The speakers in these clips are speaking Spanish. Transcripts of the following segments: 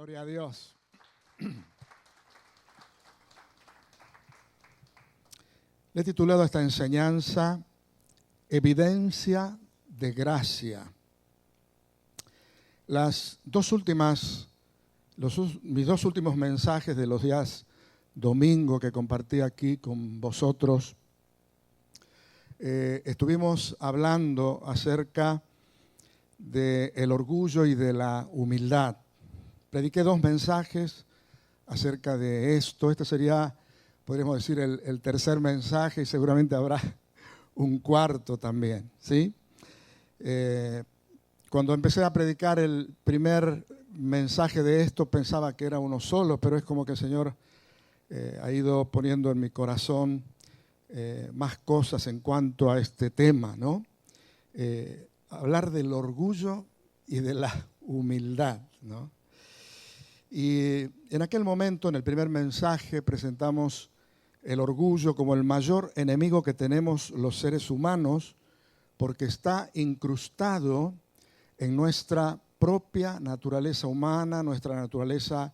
Gloria a Dios. Le he titulado a esta enseñanza Evidencia de Gracia. Mis dos últimos mensajes de los días domingo que compartí aquí con vosotros, estuvimos hablando acerca del orgullo y de la humildad. Prediqué dos mensajes acerca de esto. Este sería, podríamos decir, el tercer mensaje y seguramente habrá un cuarto también, ¿sí? Cuando empecé a predicar el primer mensaje de esto pensaba que era uno solo, pero es como que el Señor ha ido poniendo en mi corazón más cosas en cuanto a este tema, ¿no? Hablar del orgullo y de la humildad, ¿no? Y en aquel momento, en el primer mensaje, presentamos el orgullo como el mayor enemigo que tenemos los seres humanos, porque está incrustado en nuestra propia naturaleza humana, nuestra naturaleza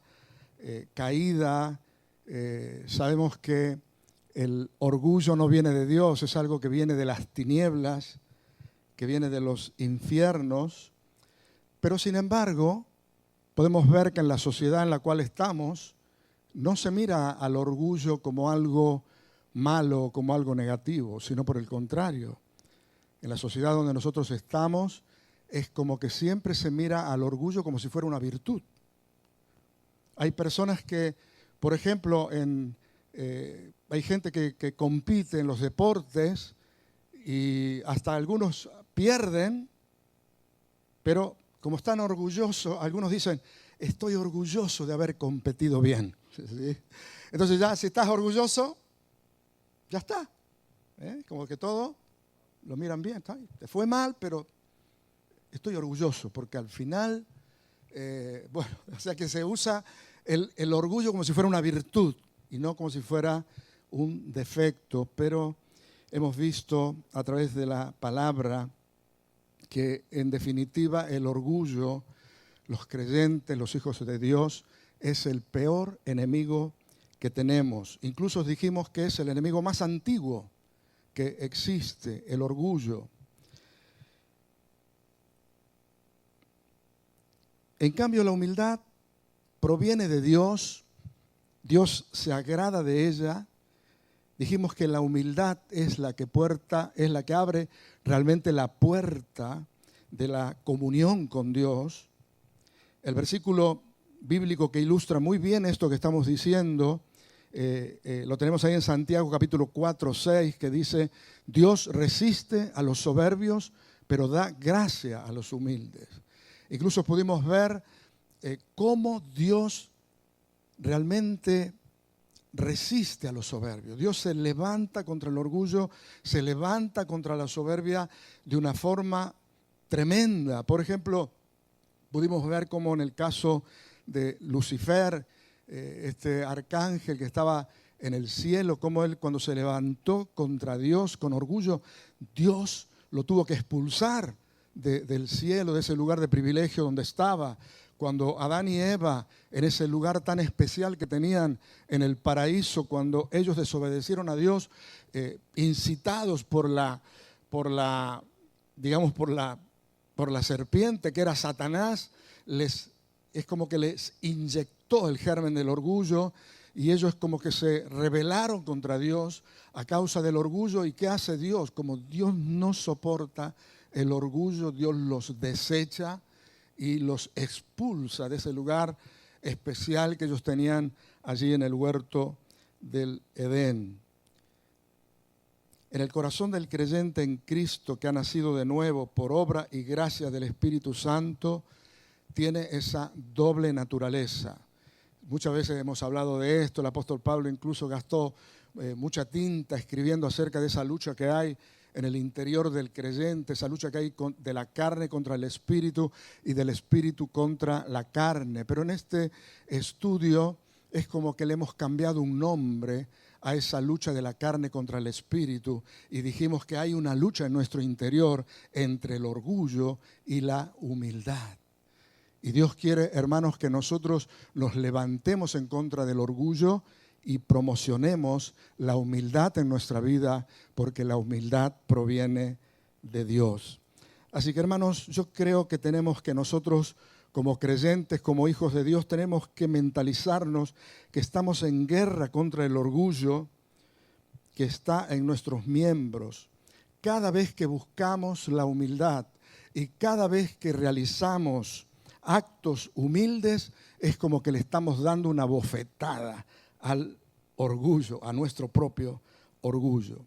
caída. Sabemos que el orgullo no viene de Dios, es algo que viene de las tinieblas, que viene de los infiernos, pero sin embargo podemos ver que en la sociedad en la cual estamos no se mira al orgullo como algo malo, como algo negativo, sino por el contrario. En la sociedad donde nosotros estamos es como que siempre se mira al orgullo como si fuera una virtud. Hay personas que, por ejemplo, hay gente que compite en los deportes y hasta algunos pierden, pero como están orgullosos, algunos dicen, estoy orgulloso de haber competido bien. ¿Sí? Entonces ya si estás orgulloso, ya está. Como que todo lo miran bien. ¿Está? Te fue mal, pero estoy orgulloso, porque al final, o sea que se usa el orgullo como si fuera una virtud y no como si fuera un defecto, pero hemos visto a través de la palabra que en definitiva el orgullo, los creyentes, los hijos de Dios, es el peor enemigo que tenemos. Incluso dijimos que es el enemigo más antiguo que existe, el orgullo. En cambio, la humildad proviene de Dios. Dios se agrada de ella. Dijimos que la humildad es la que abre realmente la puerta de la comunión con Dios. El versículo bíblico que ilustra muy bien esto que estamos diciendo, lo tenemos ahí en Santiago capítulo 4, 6, que dice, Dios resiste a los soberbios, pero da gracia a los humildes. Incluso pudimos ver cómo Dios realmente resiste a los soberbios. Dios se levanta contra el orgullo, se levanta contra la soberbia de una forma tremenda. Por ejemplo, pudimos ver cómo en el caso de Lucifer, este arcángel que estaba en el cielo, cómo él cuando se levantó contra Dios con orgullo, Dios lo tuvo que expulsar del cielo, de ese lugar de privilegio donde estaba. Cuando Adán y Eva, en ese lugar tan especial que tenían en el paraíso, cuando ellos desobedecieron a Dios, incitados por la serpiente que era Satanás, es como que les inyectó el germen del orgullo y ellos como que se rebelaron contra Dios a causa del orgullo. ¿Y qué hace Dios? Como Dios no soporta el orgullo, Dios los desecha y los expulsa de ese lugar especial que ellos tenían allí en el huerto del Edén. En el corazón del creyente en Cristo que ha nacido de nuevo por obra y gracia del Espíritu Santo, tiene esa doble naturaleza. Muchas veces hemos hablado de esto, el apóstol Pablo incluso gastó mucha tinta escribiendo acerca de esa lucha que hay en el interior del creyente, esa lucha que hay de la carne contra el espíritu y del espíritu contra la carne. Pero en este estudio es como que le hemos cambiado un nombre a esa lucha de la carne contra el espíritu y dijimos que hay una lucha en nuestro interior entre el orgullo y la humildad. Y Dios quiere, hermanos, que nosotros nos levantemos en contra del orgullo y promocionemos la humildad en nuestra vida, porque la humildad proviene de Dios. Así que, hermanos, yo creo que tenemos que nosotros, como creyentes, como hijos de Dios, tenemos que mentalizarnos que estamos en guerra contra el orgullo que está en nuestros miembros. Cada vez que buscamos la humildad y cada vez que realizamos actos humildes, es como que le estamos dando una bofetada al orgullo, a nuestro propio orgullo.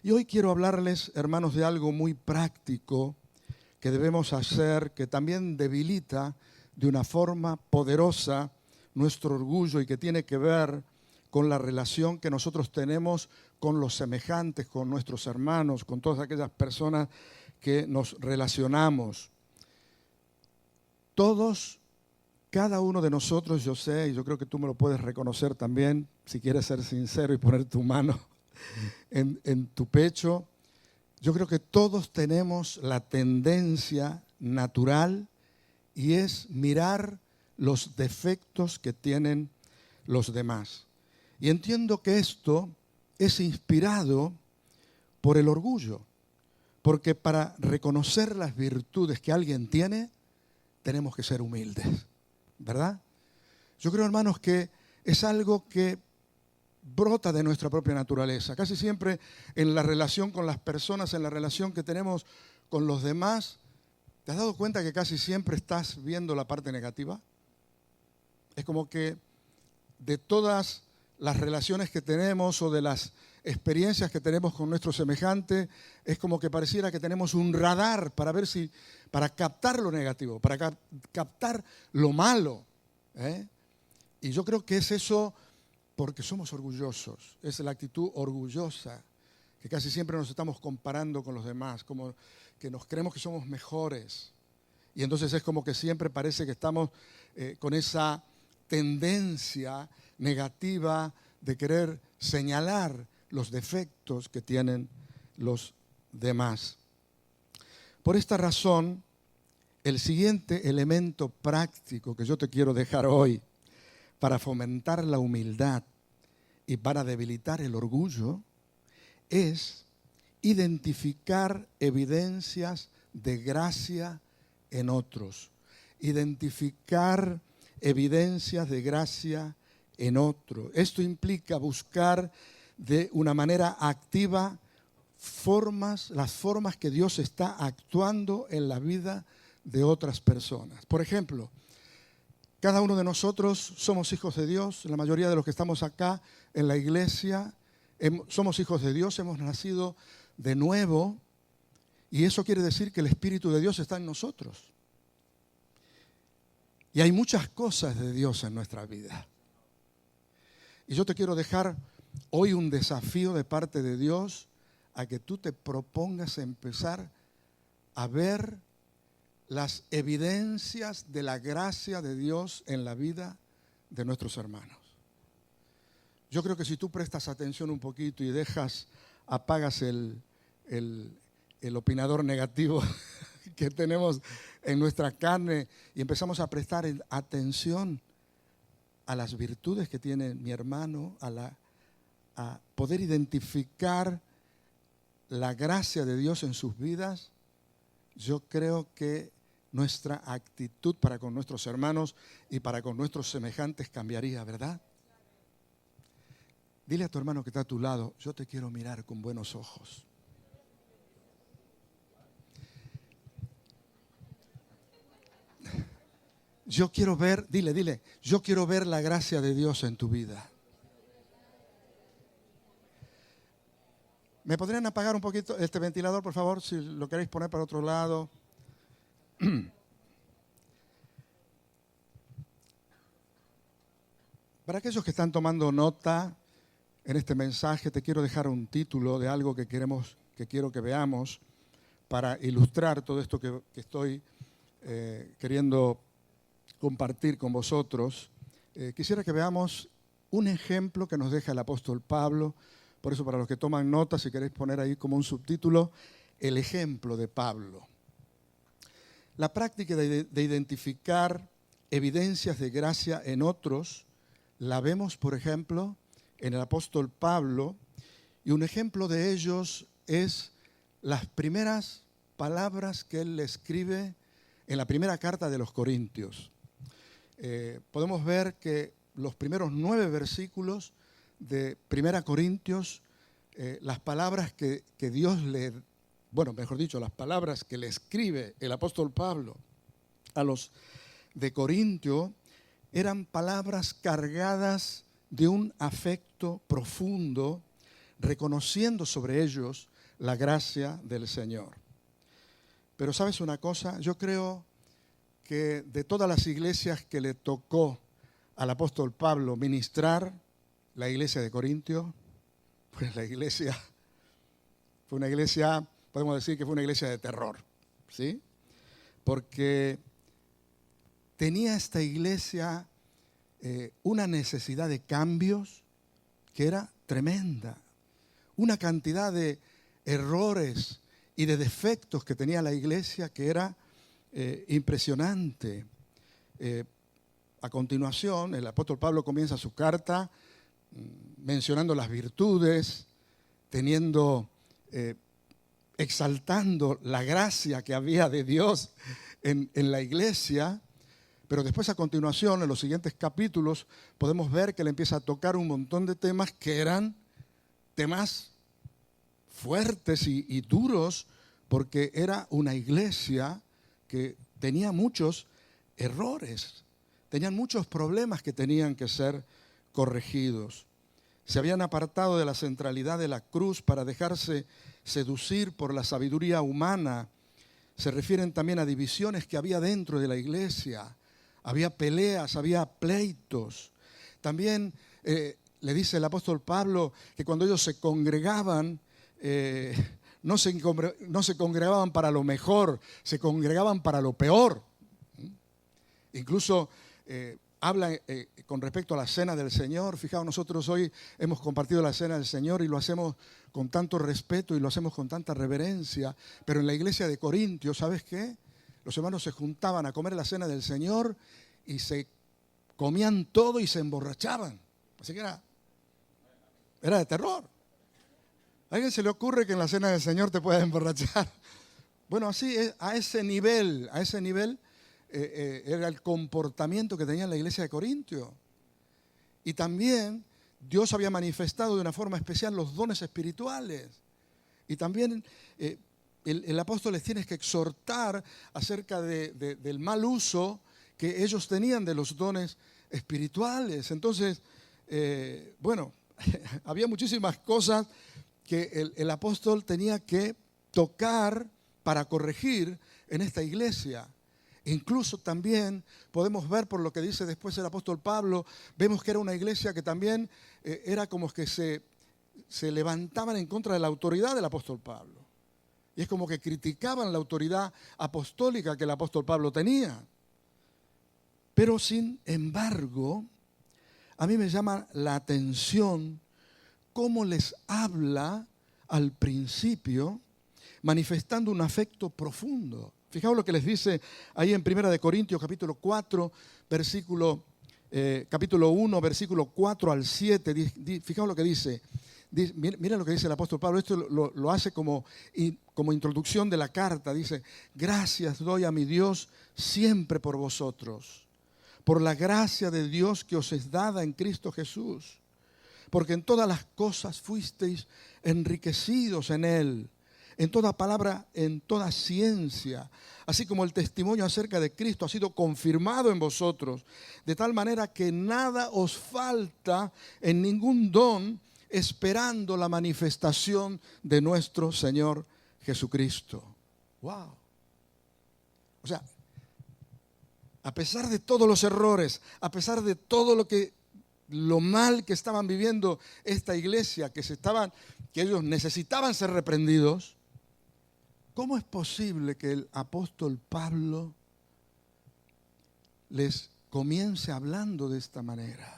Y hoy quiero hablarles, hermanos, de algo muy práctico que debemos hacer, que también debilita de una forma poderosa nuestro orgullo y que tiene que ver con la relación que nosotros tenemos con los semejantes, con nuestros hermanos, con todas aquellas personas que nos relacionamos. Todos, cada uno de nosotros, yo sé, y yo creo que tú me lo puedes reconocer también, si quieres ser sincero y poner tu mano en tu pecho, yo creo que todos tenemos la tendencia natural y es mirar los defectos que tienen los demás. Y entiendo que esto es inspirado por el orgullo, porque para reconocer las virtudes que alguien tiene, tenemos que ser humildes, ¿verdad? Yo creo, hermanos, que es algo que brota de nuestra propia naturaleza. Casi siempre en la relación con las personas, en la relación que tenemos con los demás, ¿te has dado cuenta que casi siempre estás viendo la parte negativa? Es como que de todas las relaciones que tenemos o de las experiencias que tenemos con nuestro semejante, es como que pareciera que tenemos un radar para ver si, para captar lo negativo, para captar lo malo, ¿eh? Y yo creo que es eso porque somos orgullosos, es la actitud orgullosa, que casi siempre nos estamos comparando con los demás, como que nos creemos que somos mejores. Y entonces es como que siempre parece que estamos con esa tendencia negativa de querer señalar los defectos que tienen los demás. Por esta razón, el siguiente elemento práctico que yo te quiero dejar hoy para fomentar la humildad y para debilitar el orgullo es identificar evidencias de gracia en otros. Identificar evidencias de gracia en otro. Esto implica buscar de una manera activa las formas que Dios está actuando en la vida de otras personas. Por ejemplo, cada uno de nosotros somos hijos de Dios, la mayoría de los que estamos acá en la iglesia somos hijos de Dios, hemos nacido de nuevo y eso quiere decir que el Espíritu de Dios está en nosotros. Y hay muchas cosas de Dios en nuestra vida. Y yo te quiero dejar hoy un desafío de parte de Dios a que tú te propongas empezar a ver las evidencias de la gracia de Dios en la vida de nuestros hermanos. Yo creo que si tú prestas atención un poquito y apagas el opinador negativo que tenemos en nuestra carne y empezamos a prestar atención a las virtudes que tiene mi hermano, a poder identificar la gracia de Dios en sus vidas, yo creo que nuestra actitud para con nuestros hermanos y para con nuestros semejantes cambiaría, ¿verdad? Dile a tu hermano que está a tu lado, yo te quiero mirar con buenos ojos. Yo quiero ver, dile, yo quiero ver la gracia de Dios en tu vida. ¿Me podrían apagar un poquito este ventilador, por favor, si lo queréis poner para otro lado? Para aquellos que están tomando nota en este mensaje, te quiero dejar un título de algo que quiero que veamos para ilustrar todo esto que estoy queriendo compartir con vosotros. Quisiera que veamos un ejemplo que nos deja el apóstol Pablo. Por eso, para los que toman nota, si queréis poner ahí como un subtítulo, el ejemplo de Pablo. La práctica de identificar evidencias de gracia en otros la vemos, por ejemplo, en el apóstol Pablo, y un ejemplo de ellos es las primeras palabras que él le escribe en la primera carta de los Corintios. Podemos ver que los primeros 9 versículos de 1 Corintios, las palabras que Dios las palabras que le escribe el apóstol Pablo a los de Corintio eran palabras cargadas de un afecto profundo, reconociendo sobre ellos la gracia del Señor. Pero ¿sabes una cosa? Yo creo que de todas las iglesias que le tocó al apóstol Pablo ministrar, la iglesia de Corintio, pues fue una iglesia, podemos decir que fue una iglesia de terror, ¿sí? Porque tenía esta iglesia una necesidad de cambios que era tremenda, una cantidad de errores y de defectos que tenía la iglesia que era impresionante. A continuación, el apóstol Pablo comienza su carta mencionando las virtudes, exaltando la gracia que había de Dios en la iglesia. Pero después, a continuación, en los siguientes capítulos, podemos ver que él empieza a tocar un montón de temas que eran temas fuertes y duros, porque era una iglesia que tenía muchos errores, tenían muchos problemas que tenían que ser corregidos. Se habían apartado de la centralidad de la cruz para dejarse seducir por la sabiduría humana. Se refieren también a divisiones que había dentro de la iglesia. Había peleas, había pleitos. También le dice el apóstol Pablo que cuando ellos se congregaban, no se congregaban para lo mejor, se congregaban para lo peor. Incluso habla con respecto a la cena del Señor. Fijaos, nosotros hoy hemos compartido la cena del Señor y lo hacemos con tanto respeto y lo hacemos con tanta reverencia. Pero en la iglesia de Corintios, ¿sabes qué? Los hermanos se juntaban a comer la cena del Señor y se comían todo y se emborrachaban. Así que era de terror. ¿A alguien se le ocurre que en la cena del Señor te puedas emborrachar? Bueno, así, a ese nivel era el comportamiento que tenía la iglesia de Corintio. Y también Dios había manifestado de una forma especial los dones espirituales. Y también el apóstol les tiene que exhortar acerca del mal uso que ellos tenían de los dones espirituales. Entonces, había muchísimas cosas que el apóstol tenía que tocar para corregir en esta iglesia. Incluso también podemos ver por lo que dice después el apóstol Pablo, vemos que era una iglesia que también era como que se levantaban en contra de la autoridad del apóstol Pablo. Y es como que criticaban la autoridad apostólica que el apóstol Pablo tenía. Pero sin embargo, a mí me llama la atención cómo les habla al principio, manifestando un afecto profundo. Fijaos lo que les dice ahí en 1 Corintios capítulo 4, capítulo 1, versículo 4 al 7. Fijaos lo que dice. Mira lo que dice el apóstol Pablo. Esto lo hace como introducción de la carta. Dice: gracias doy a mi Dios siempre por vosotros, por la gracia de Dios que os es dada en Cristo Jesús, porque en todas las cosas fuisteis enriquecidos en Él, en toda palabra, en toda ciencia, así como el testimonio acerca de Cristo ha sido confirmado en vosotros, de tal manera que nada os falta en ningún don, esperando la manifestación de nuestro Señor Jesucristo. ¡Wow! O sea, a pesar de todos los errores, a pesar de todo lo mal que estaban viviendo esta iglesia, que ellos necesitaban ser reprendidos, ¿cómo es posible que el apóstol Pablo les comience hablando de esta manera?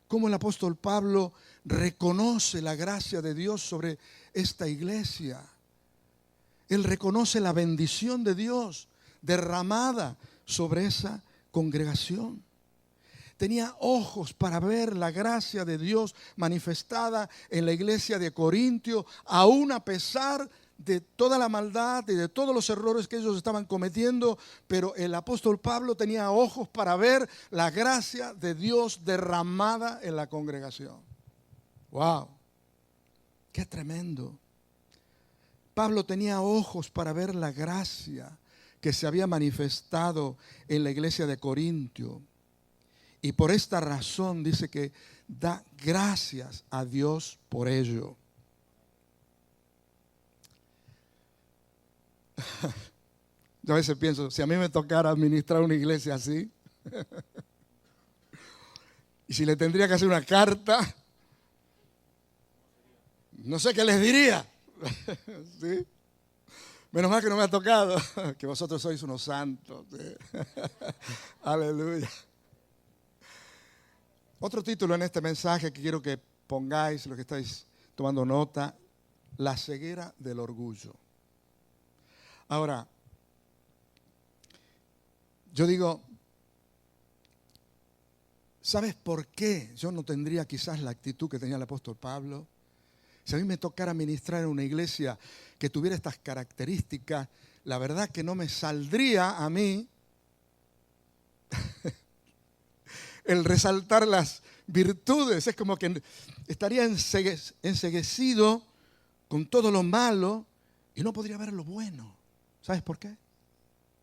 ¿Cómo el apóstol Pablo reconoce la gracia de Dios sobre esta iglesia? Él reconoce la bendición de Dios derramada sobre esa congregación. Tenía ojos para ver la gracia de Dios manifestada en la iglesia de Corintio, aún a pesar de toda la maldad y de todos los errores que ellos estaban cometiendo, pero el apóstol Pablo tenía ojos para ver la gracia de Dios derramada en la congregación. ¡Wow! ¡Qué tremendo! Pablo tenía ojos para ver la gracia que se había manifestado en la iglesia de Corintio. Y por esta razón dice que da gracias a Dios por ello. Yo a veces pienso, si a mí me tocara administrar una iglesia así, y si le tendría que hacer una carta, no sé qué les diría. ¿Sí? Menos mal que no me ha tocado, que vosotros sois unos santos. ¿Sí? Aleluya. Otro título en este mensaje que quiero que pongáis, los que estáis tomando nota, la ceguera del orgullo. Ahora, yo digo, ¿sabes por qué yo no tendría quizás la actitud que tenía el apóstol Pablo? Si a mí me tocara ministrar en una iglesia que tuviera estas características, la verdad que no me saldría a mí el resaltar las virtudes. Es como que estaría enceguecido con todo lo malo y no podría ver lo bueno. ¿Sabes por qué?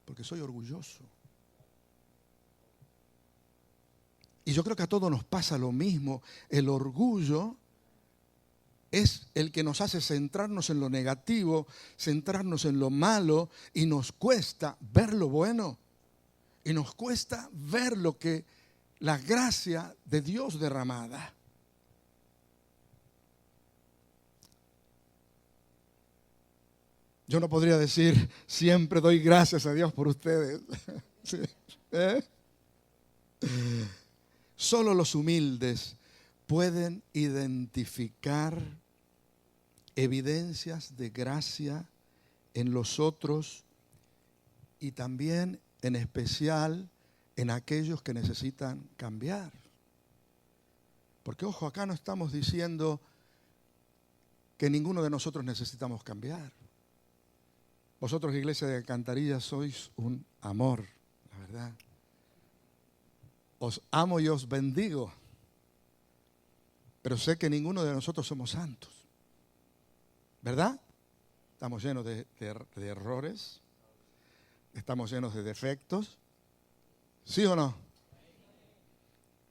Porque soy orgulloso. Y yo creo que a todos nos pasa lo mismo. El orgullo es el que nos hace centrarnos en lo negativo, centrarnos en lo malo, y nos cuesta ver lo bueno. Y nos cuesta ver lo que la gracia de Dios derramada. Yo no podría decir, siempre doy gracias a Dios por ustedes. ¿Sí? Solo los humildes pueden identificar evidencias de gracia en los otros y también, en especial, en aquellos que necesitan cambiar. Porque, ojo, acá no estamos diciendo que ninguno de nosotros necesitamos cambiar. Vosotros, iglesia de Alcantarilla, sois un amor, la verdad. Os amo y os bendigo. Pero sé que ninguno de nosotros somos santos. ¿Verdad? Estamos llenos de errores. Estamos llenos de defectos. ¿Sí o no?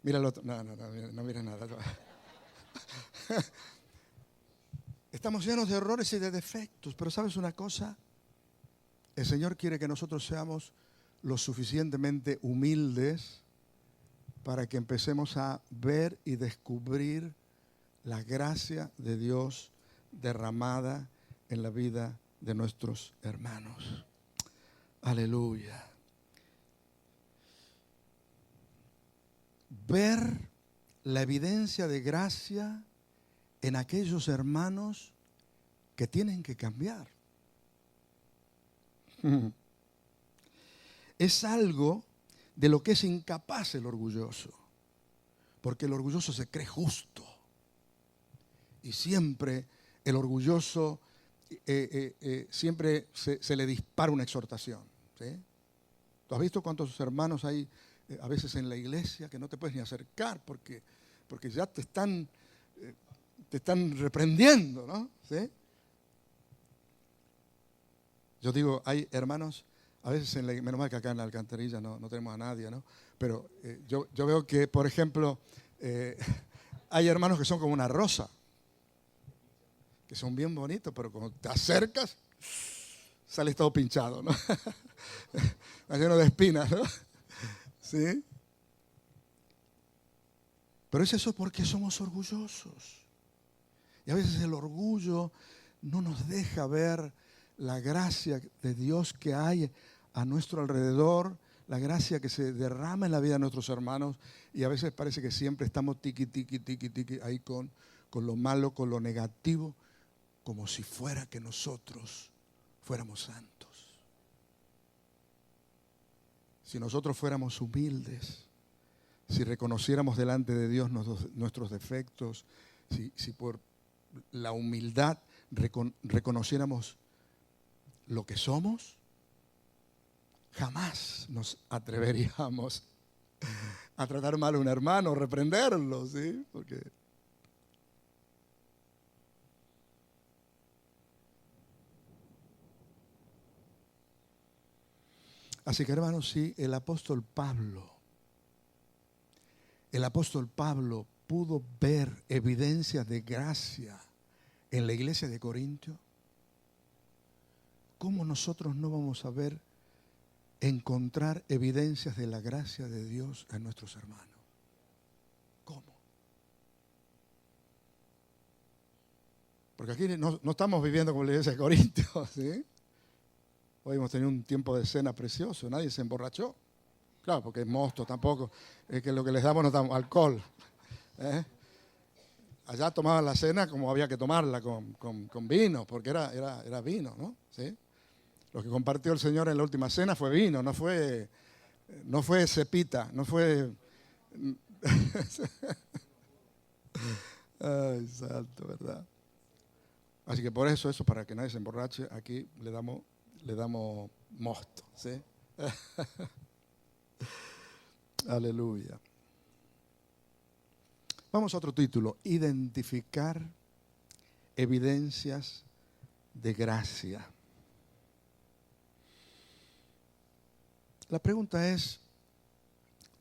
Mira el otro. No mires nada. Estamos llenos de errores y de defectos. Pero ¿sabes una cosa? El Señor quiere que nosotros seamos lo suficientemente humildes para que empecemos a ver y descubrir la gracia de Dios derramada en la vida de nuestros hermanos. Aleluya. Ver la evidencia de gracia en aquellos hermanos que tienen que cambiar. Es algo de lo que es incapaz el orgulloso, porque el orgulloso se cree justo y siempre el orgulloso siempre se le dispara una exhortación. ¿Sí? ¿Tú has visto cuántos hermanos hay a veces en la iglesia que no te puedes ni acercar porque ya te están reprendiendo, ¿no? ¿Sí? Yo digo, hay hermanos, a veces, menos mal que acá en la Alcantarilla no tenemos a nadie, ¿no? Pero yo veo que, por ejemplo, hay hermanos que son como una rosa, que son bien bonitos, pero cuando te acercas, sales todo pinchado, ¿no? Está lleno de espinas, ¿no? ¿Sí? Pero es eso porque somos orgullosos. Y a veces el orgullo no nos deja ver la gracia de Dios que hay a nuestro alrededor, la gracia que se derrama en la vida de nuestros hermanos, y a veces parece que siempre estamos tiqui ahí con lo malo, con lo negativo, como si fuera que nosotros fuéramos santos. Si nosotros fuéramos humildes, si reconociéramos delante de Dios nuestros defectos, si por la humildad reconociéramos lo que somos, jamás nos atreveríamos a tratar mal a un hermano, reprenderlo, ¿sí? Porque así que, hermanos, sí, el apóstol Pablo pudo ver evidencias de gracia en la iglesia de Corintio. ¿Cómo nosotros no vamos a encontrar evidencias de la gracia de Dios en nuestros hermanos? ¿Cómo? Porque aquí no estamos viviendo como la iglesia de Corintios, ¿sí? Hoy hemos tenido un tiempo de cena precioso, nadie se emborrachó. Claro, porque es mosto tampoco, es que lo que les damos no damos alcohol. Allá tomaban la cena como había que tomarla, con vino, porque era vino, ¿no? ¿Sí? Lo que compartió el Señor en la última cena fue vino, no fue cepita, no fue... Ay, santo, ¿verdad? Así que por eso, para que nadie se emborrache, aquí le damos mosto, ¿sí? Aleluya. Vamos a otro título, identificar evidencias de gracia. La pregunta es,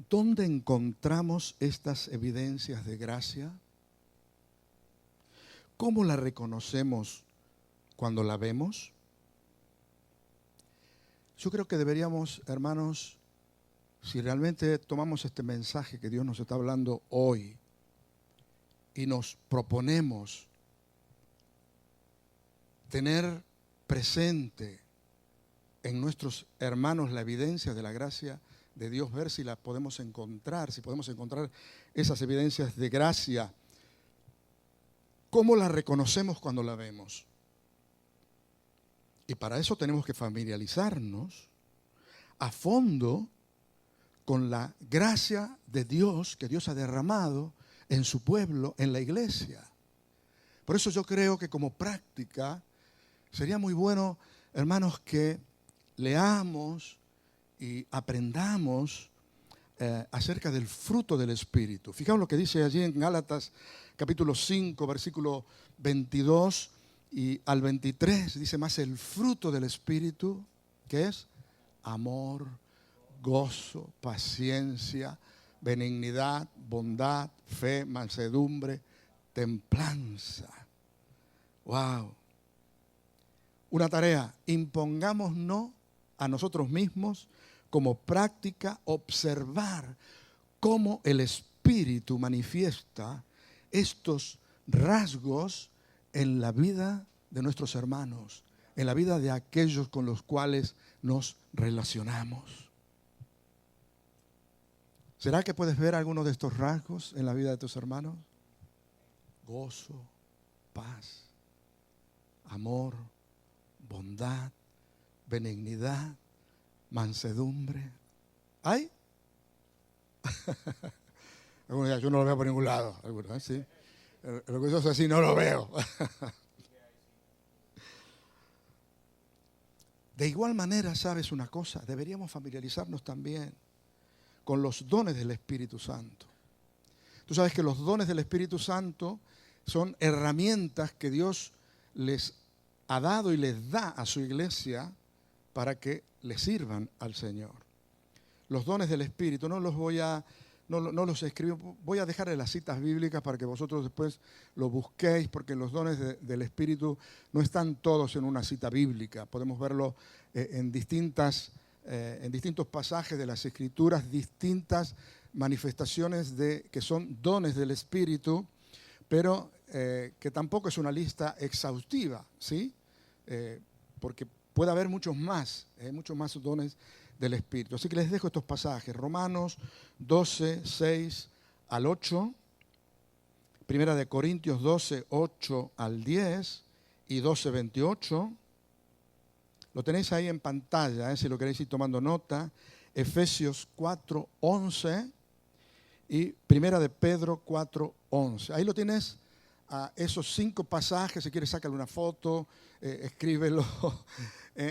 ¿dónde encontramos estas evidencias de gracia? ¿Cómo la reconocemos cuando la vemos? Yo creo que deberíamos, hermanos, si realmente tomamos este mensaje que Dios nos está hablando hoy y nos proponemos tener presente en nuestros hermanos la evidencia de la gracia de Dios, ver si la podemos encontrar, si podemos encontrar esas evidencias de gracia, ¿cómo la reconocemos cuando la vemos? Y para eso tenemos que familiarizarnos a fondo con la gracia de Dios que Dios ha derramado en su pueblo, en la iglesia. Por eso yo creo que como práctica sería muy bueno, hermanos, que leamos y aprendamos acerca del fruto del Espíritu. Fijaos lo que dice allí en Gálatas capítulo 5, versículo 22 y al 23. Dice más el fruto del Espíritu, que es amor, gozo, paciencia, benignidad, bondad, fe, mansedumbre, templanza. Wow. Una tarea, impongámonos a nosotros mismos como práctica observar cómo el Espíritu manifiesta estos rasgos en la vida de nuestros hermanos, en la vida de aquellos con los cuales nos relacionamos. ¿Será que puedes ver algunos de estos rasgos en la vida de tus hermanos? Gozo, paz, amor, bondad, benignidad, mansedumbre. ¿Hay? Algunos dicen, yo no lo veo por ningún lado. Algunos, ¿sí? Lo que yo sé así no lo veo. De igual manera, ¿sabes una cosa? Deberíamos familiarizarnos también con los dones del Espíritu Santo. Tú sabes que los dones del Espíritu Santo son herramientas que Dios les ha dado y les da a su iglesia para que le sirvan al Señor. Los dones del Espíritu, no los escribo, voy a dejarles las citas bíblicas para que vosotros después lo busquéis, porque los dones del Espíritu no están todos en una cita bíblica. Podemos verlo en distintos pasajes de las Escrituras, distintas manifestaciones que son dones del Espíritu, pero que tampoco es una lista exhaustiva, ¿sí? Porque puede haber muchos más dones del Espíritu. Así que les dejo estos pasajes. Romanos 12, 6 al 8. Primera de Corintios 12, 8 al 10 y 12, 28. Lo tenéis ahí en pantalla, si lo queréis ir tomando nota. Efesios 4:11 y Primera de Pedro 4:11. Ahí lo tienes, esos 5 pasajes. Si quieres, sácale una foto, escríbelo.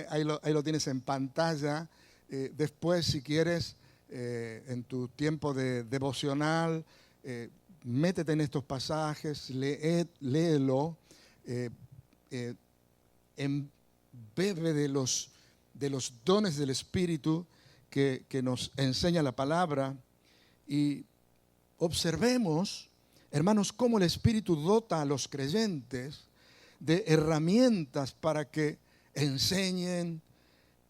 Ahí lo tienes en pantalla. Después, si quieres, en tu tiempo de devocional, métete en estos pasajes, léelo, bebe de los dones del Espíritu que nos enseña la palabra, y observemos, hermanos, cómo el Espíritu dota a los creyentes de herramientas para que enseñen,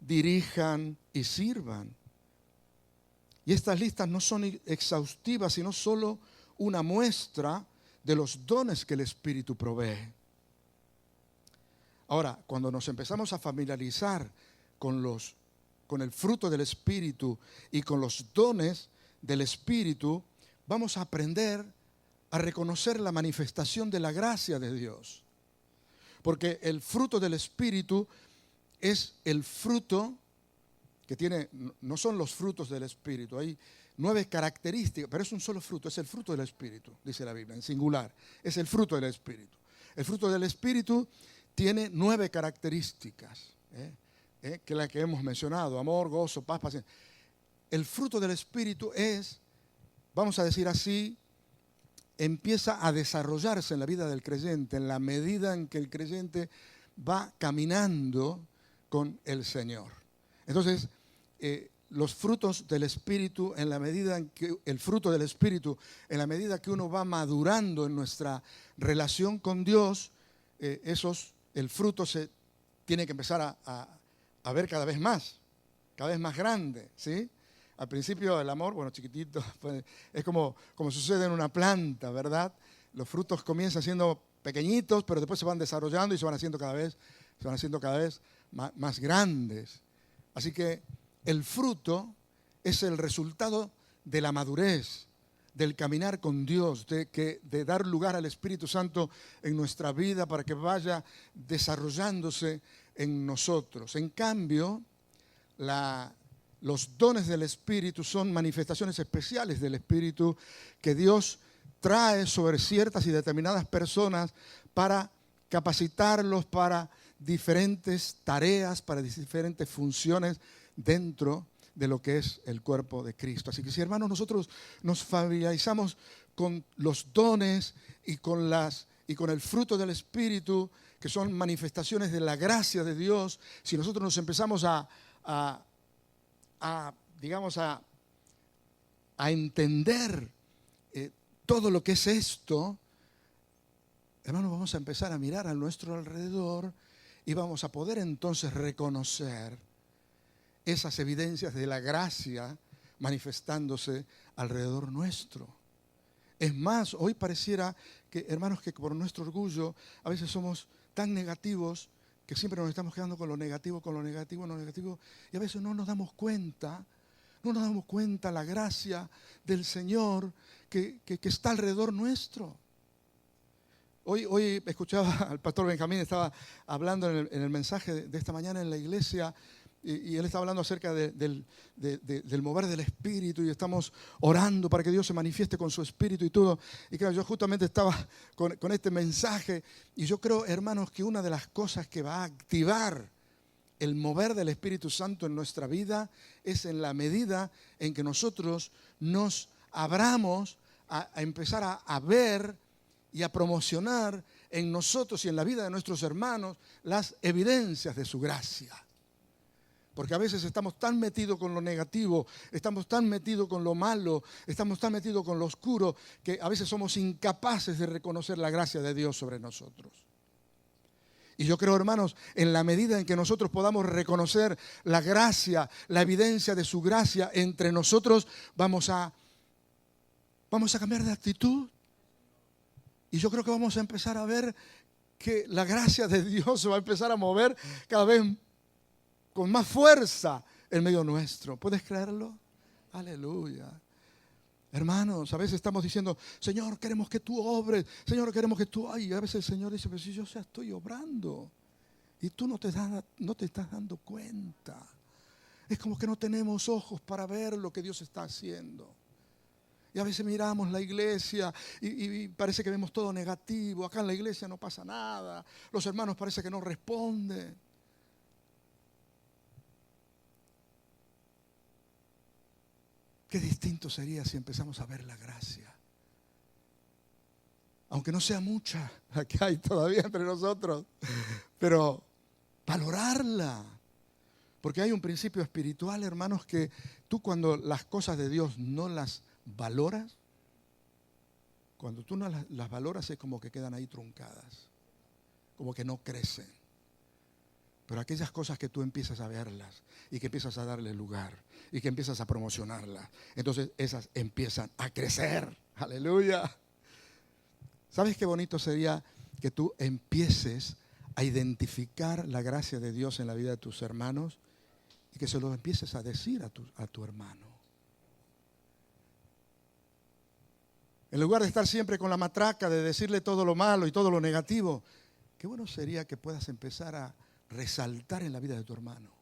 dirijan y sirvan. Y estas listas no son exhaustivas, sino solo una muestra de los dones que el Espíritu provee. Ahora, cuando nos empezamos a familiarizar con el fruto del Espíritu y con los dones del Espíritu, vamos a aprender a reconocer la manifestación de la gracia de Dios. Porque el fruto del Espíritu es el fruto que tiene, no son los frutos del Espíritu, hay 9 características, pero es un solo fruto, es el fruto del Espíritu, dice la Biblia, en singular, es el fruto del Espíritu. El fruto del Espíritu tiene 9 características, que es la que hemos mencionado: amor, gozo, paz, paciencia. El fruto del Espíritu es, vamos a decir así, empieza a desarrollarse en la vida del creyente en la medida en que el creyente va caminando con el Señor. Entonces, los frutos del Espíritu, en la medida en que el fruto del Espíritu, en la medida que uno va madurando en nuestra relación con Dios, el fruto se tiene que empezar a ver cada vez más grande, ¿sí? Al principio el amor, bueno, chiquitito, pues, es como sucede en una planta, ¿verdad? Los frutos comienzan siendo pequeñitos, pero después se van desarrollando y se van haciendo cada vez más grandes. Así que el fruto es el resultado de la madurez, del caminar con Dios, de dar lugar al Espíritu Santo en nuestra vida para que vaya desarrollándose en nosotros. En cambio, los dones del Espíritu son manifestaciones especiales del Espíritu que Dios trae sobre ciertas y determinadas personas para capacitarlos para diferentes tareas, para diferentes funciones dentro de lo que es el cuerpo de Cristo. Así que si, hermanos, nosotros nos familiarizamos con los dones y con el fruto del Espíritu, que son manifestaciones de la gracia de Dios, si nosotros nos empezamos a entender todo lo que es esto, hermanos, vamos a empezar a mirar a nuestro alrededor y vamos a poder entonces reconocer esas evidencias de la gracia manifestándose alrededor nuestro. Es más, hoy pareciera que, hermanos, que por nuestro orgullo a veces somos tan negativos que siempre nos estamos quedando con lo negativo, y a veces no nos damos cuenta la gracia del Señor que está alrededor nuestro. Hoy escuchaba al pastor Benjamín, estaba hablando en el mensaje de esta mañana en la iglesia, y él estaba hablando acerca del mover del Espíritu, y estamos orando para que Dios se manifieste con su Espíritu y todo. Y claro, yo justamente estaba con este mensaje, y yo creo, hermanos, que una de las cosas que va a activar el mover del Espíritu Santo en nuestra vida es en la medida en que nosotros nos abramos a empezar a ver y a promocionar en nosotros y en la vida de nuestros hermanos las evidencias de su gracia. Porque a veces estamos tan metidos con lo negativo, estamos tan metidos con lo malo, estamos tan metidos con lo oscuro, que a veces somos incapaces de reconocer la gracia de Dios sobre nosotros. Y yo creo, hermanos, en la medida en que nosotros podamos reconocer la gracia, la evidencia de su gracia entre nosotros, vamos a cambiar de actitud. Y yo creo que vamos a empezar a ver que la gracia de Dios se va a empezar a mover cada vez con más fuerza en medio nuestro. ¿Puedes creerlo? Aleluya. Hermanos, a veces estamos diciendo: Señor, queremos que tú obres. Señor, queremos que tú... Ay, a veces el Señor dice: pero si yo ya estoy obrando. Y tú no te estás dando cuenta. Es como que no tenemos ojos para ver lo que Dios está haciendo. Y a veces miramos la iglesia y parece que vemos todo negativo. Acá en la iglesia no pasa nada. Los hermanos parece que no responden. Qué distinto sería si empezamos a ver la gracia. Aunque no sea mucha la que hay todavía entre nosotros, pero valorarla. Porque hay un principio espiritual, hermanos, que tú cuando las cosas de Dios no las valoras, cuando tú no las valoras es como que quedan ahí truncadas, como que no crecen. Pero aquellas cosas que tú empiezas a verlas y que empiezas a darle lugar y que empiezas a promocionarlas, entonces esas empiezan a crecer. Aleluya. ¿Sabes qué bonito sería que tú empieces a identificar la gracia de Dios en la vida de tus hermanos y que se lo empieces a decir a tu hermano? En lugar de estar siempre con la matraca de decirle todo lo malo y todo lo negativo, qué bueno sería que puedas empezar a resaltar en la vida de tu hermano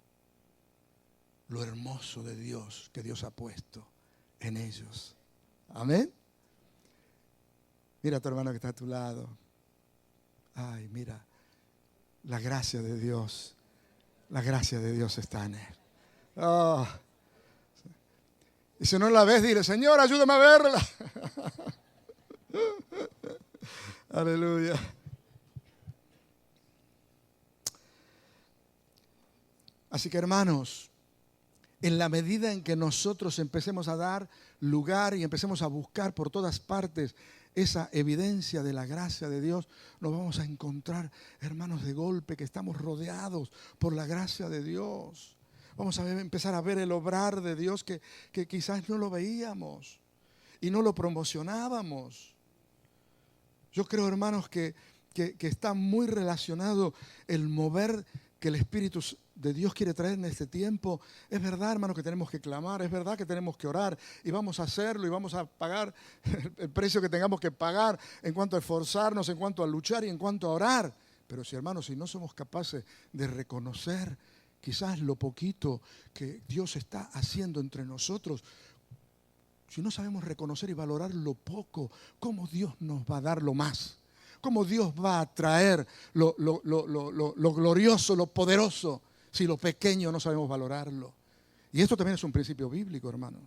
lo hermoso de Dios que Dios ha puesto en ellos. Amén. Mira a tu hermano que está a tu lado. Ay, mira, la gracia de Dios. La gracia de Dios está en él. Oh. Y si no la ves, dile, Señor, ayúdame a verla. Aleluya. Así que, hermanos, en la medida en que nosotros empecemos a dar lugar y empecemos a buscar por todas partes esa evidencia de la gracia de Dios, nos vamos a encontrar, hermanos, de golpe que estamos rodeados por la gracia de Dios. Vamos a empezar a ver el obrar de Dios que quizás no lo veíamos y no lo promocionábamos. Yo creo, hermanos, que está muy relacionado el mover que el Espíritu de Dios quiere traer en este tiempo. Es verdad, hermano, que tenemos que clamar, es verdad que tenemos que orar y vamos a hacerlo y vamos a pagar el precio que tengamos que pagar en cuanto a esforzarnos, en cuanto a luchar y en cuanto a orar. Pero si, hermanos, si no somos capaces de reconocer quizás lo poquito que Dios está haciendo entre nosotros, si no sabemos reconocer y valorar lo poco, ¿cómo Dios nos va a dar lo más? ¿Cómo Dios va a traer lo glorioso, lo poderoso, si lo pequeño no sabemos valorarlo? Y esto también es un principio bíblico, hermanos.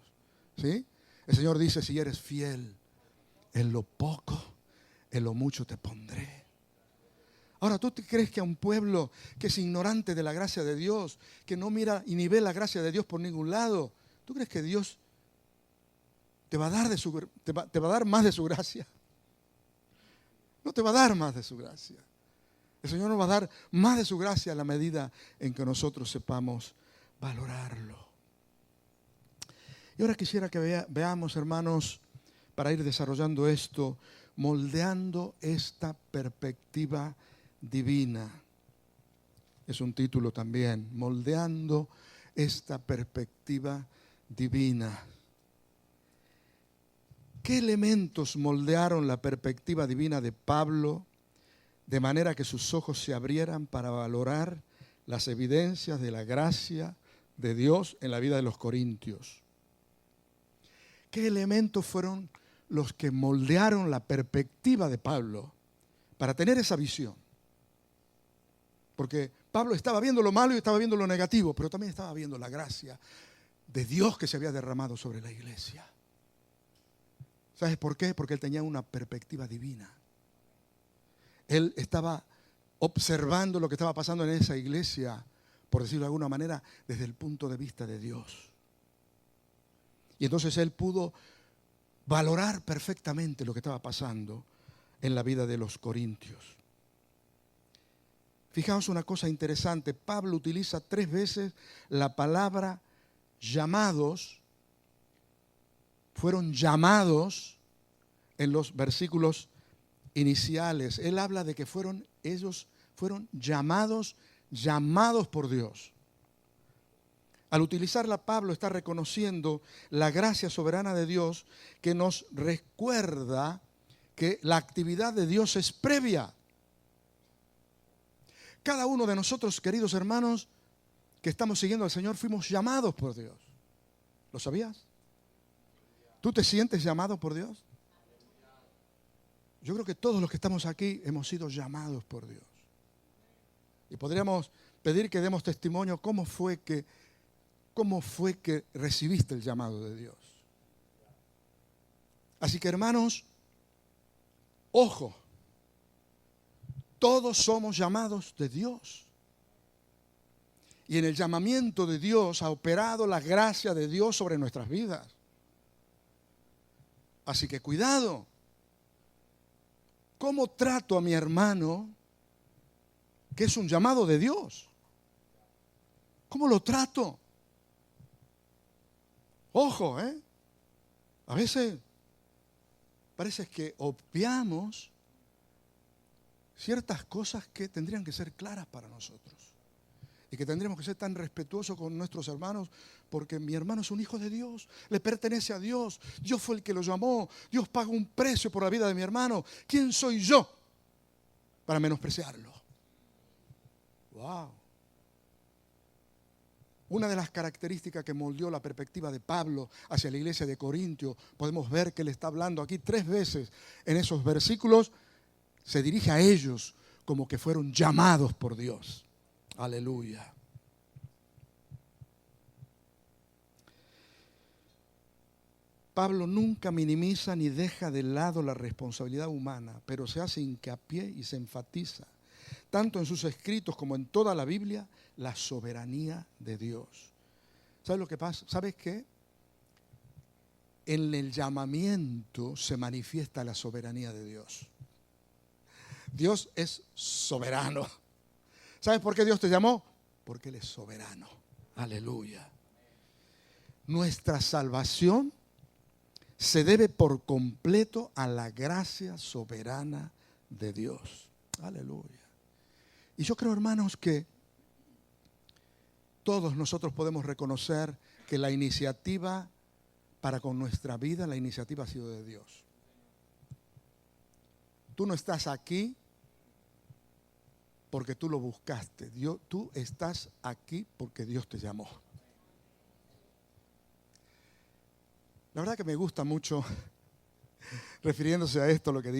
¿Sí? El Señor dice, si eres fiel en lo poco, en lo mucho te pondré. Ahora, ¿tú crees que a un pueblo que es ignorante de la gracia de Dios, que no mira y ni ve la gracia de Dios por ningún lado, ¿tú crees que Dios te va a dar, te va a dar más de su gracia? No te va a dar más de su gracia. El Señor nos va a dar más de su gracia a la medida en que nosotros sepamos valorarlo. Y ahora quisiera que veamos, hermanos, para ir desarrollando esto, moldeando esta perspectiva divina. Es un título también, moldeando esta perspectiva divina. ¿Qué elementos moldearon la perspectiva divina de Pablo de manera que sus ojos se abrieran para valorar las evidencias de la gracia de Dios en la vida de los corintios? ¿Qué elementos fueron los que moldearon la perspectiva de Pablo para tener esa visión? Porque Pablo estaba viendo lo malo y estaba viendo lo negativo, pero también estaba viendo la gracia de Dios que se había derramado sobre la iglesia. ¿Sabes por qué? Porque él tenía una perspectiva divina. Él estaba observando lo que estaba pasando en esa iglesia, por decirlo de alguna manera, desde el punto de vista de Dios. Y entonces él pudo valorar perfectamente lo que estaba pasando en la vida de los corintios. Fijaos una cosa interesante, Pablo utiliza 3 veces la palabra llamados. Fueron llamados en los versículos iniciales. Él habla de que ellos fueron llamados por Dios. Al utilizarla, Pablo está reconociendo la gracia soberana de Dios que nos recuerda que la actividad de Dios es previa. Cada uno de nosotros, queridos hermanos, que estamos siguiendo al Señor, fuimos llamados por Dios. ¿Lo sabías? ¿Tú te sientes llamado por Dios? Yo creo que todos los que estamos aquí hemos sido llamados por Dios. Y podríamos pedir que demos testimonio cómo fue que recibiste el llamado de Dios. Así que, hermanos, ojo, todos somos llamados de Dios. Y en el llamamiento de Dios ha operado la gracia de Dios sobre nuestras vidas. Así que cuidado. ¿Cómo trato a mi hermano que es un llamado de Dios? ¿Cómo lo trato? Ojo, a veces parece que obviamos ciertas cosas que tendrían que ser claras para nosotros. Y que tendríamos que ser tan respetuosos con nuestros hermanos, porque mi hermano es un hijo de Dios, le pertenece a Dios, Dios fue el que lo llamó, Dios paga un precio por la vida de mi hermano. ¿Quién soy yo para menospreciarlo? Wow. Una de las características que moldeó la perspectiva de Pablo hacia la iglesia de Corintio, podemos ver que le está hablando aquí 3 veces en esos versículos, se dirige a ellos como que fueron llamados por Dios. Aleluya. Pablo nunca minimiza ni deja de lado la responsabilidad humana, pero se hace hincapié y se enfatiza, tanto en sus escritos como en toda la Biblia, la soberanía de Dios. ¿Sabes lo que pasa? ¿Sabes qué? En el llamamiento se manifiesta la soberanía de Dios. Dios es soberano. ¿Sabes por qué Dios te llamó? Porque Él es soberano. Aleluya. Nuestra salvación se debe por completo a la gracia soberana de Dios. Aleluya. Y yo creo, hermanos, que todos nosotros podemos reconocer que la iniciativa para con nuestra vida, la iniciativa ha sido de Dios. Tú no estás aquí porque tú lo buscaste. Tú estás aquí porque Dios te llamó. La verdad que me gusta mucho, refiriéndose a esto, lo que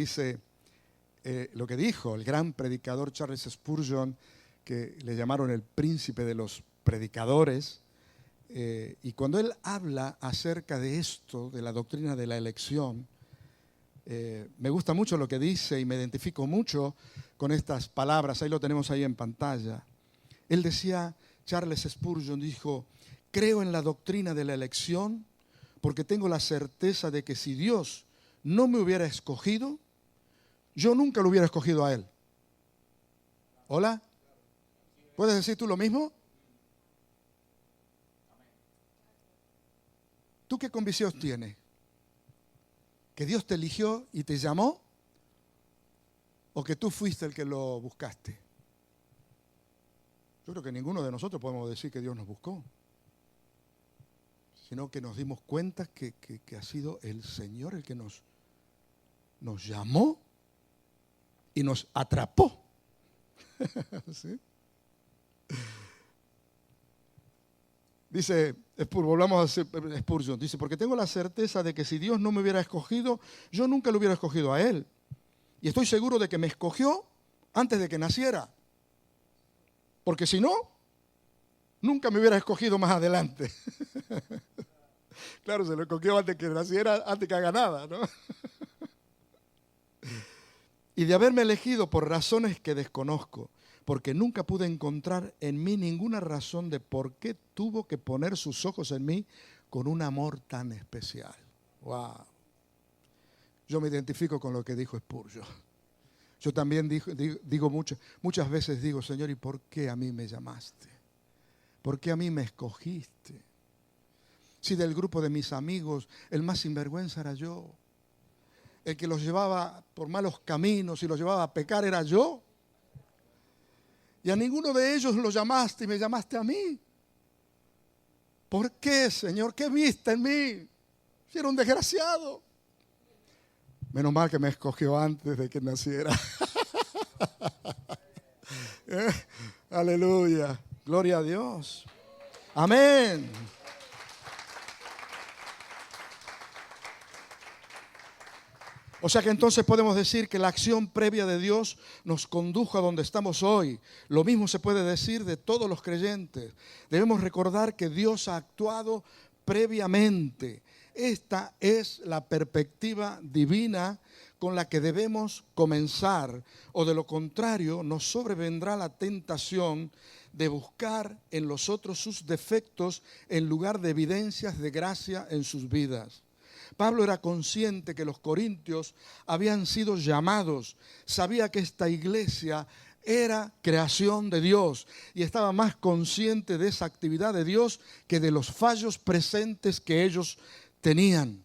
dijo el gran predicador Charles Spurgeon, que le llamaron el príncipe de los predicadores. Y cuando él habla acerca de esto, de la doctrina de la elección, me gusta mucho lo que dice y me identifico mucho con estas palabras. Ahí lo tenemos ahí en pantalla. Él decía, Charles Spurgeon dijo: creo en la doctrina de la elección porque tengo la certeza de que si Dios no me hubiera escogido, yo nunca lo hubiera escogido a Él. ¿Hola? ¿Puedes decir tú lo mismo? ¿Tú qué convicción tienes? ¿Que Dios te eligió y te llamó? ¿O que tú fuiste el que lo buscaste? Yo creo que ninguno de nosotros podemos decir que Dios nos buscó, sino que nos dimos cuenta que ha sido el Señor el que nos llamó y nos atrapó. ¿Sí? Dice, volvamos a Spurgeon, dice, porque tengo la certeza de que si Dios no me hubiera escogido, yo nunca lo hubiera escogido a Él. Y estoy seguro de que me escogió antes de que naciera. Porque si no, nunca me hubiera escogido más adelante. Claro, se lo escogió antes que naciera, antes que haga nada, ¿no? Y de haberme elegido por razones que desconozco, porque nunca pude encontrar en mí ninguna razón de por qué tuvo que poner sus ojos en mí con un amor tan especial. Wow. Yo me identifico con lo que dijo Spurgeon. Yo también digo muchas veces digo, Señor, ¿y por qué a mí me llamaste? ¿Por qué a mí me escogiste? Si del grupo de mis amigos el más sinvergüenza era yo, el que los llevaba por malos caminos y los llevaba a pecar era yo. Y a ninguno de ellos lo llamaste y me llamaste a mí. ¿Por qué, Señor? ¿Qué viste en mí? Si era un desgraciado. Menos mal que me escogió antes de que naciera. Aleluya. Gloria a Dios. Amén. O sea que entonces podemos decir que la acción previa de Dios nos condujo a donde estamos hoy. Lo mismo se puede decir de todos los creyentes. Debemos recordar que Dios ha actuado previamente. Esta es la perspectiva divina con la que debemos comenzar, o de lo contrario nos sobrevendrá la tentación de buscar en los otros sus defectos en lugar de evidencias de gracia en sus vidas. Pablo era consciente que los corintios habían sido llamados, sabía que esta iglesia era creación de Dios y estaba más consciente de esa actividad de Dios que de los fallos presentes que ellos tenían.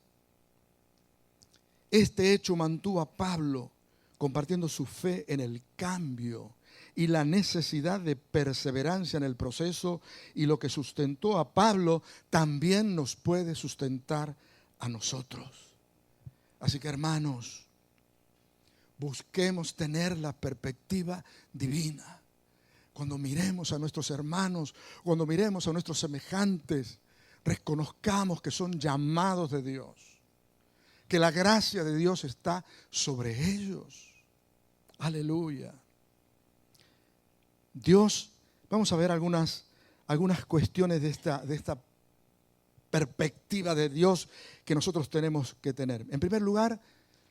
Este hecho mantuvo a Pablo compartiendo su fe en el cambio y la necesidad de perseverancia en el proceso, y lo que sustentó a Pablo también nos puede sustentar a nosotros. Así que, hermanos, busquemos tener la perspectiva divina. Cuando miremos a nuestros hermanos, cuando miremos a nuestros semejantes, reconozcamos que son llamados de Dios, que la gracia de Dios está sobre ellos. Aleluya. Dios, vamos a ver algunas cuestiones de esta perspectiva de Dios que nosotros tenemos que tener. En primer lugar,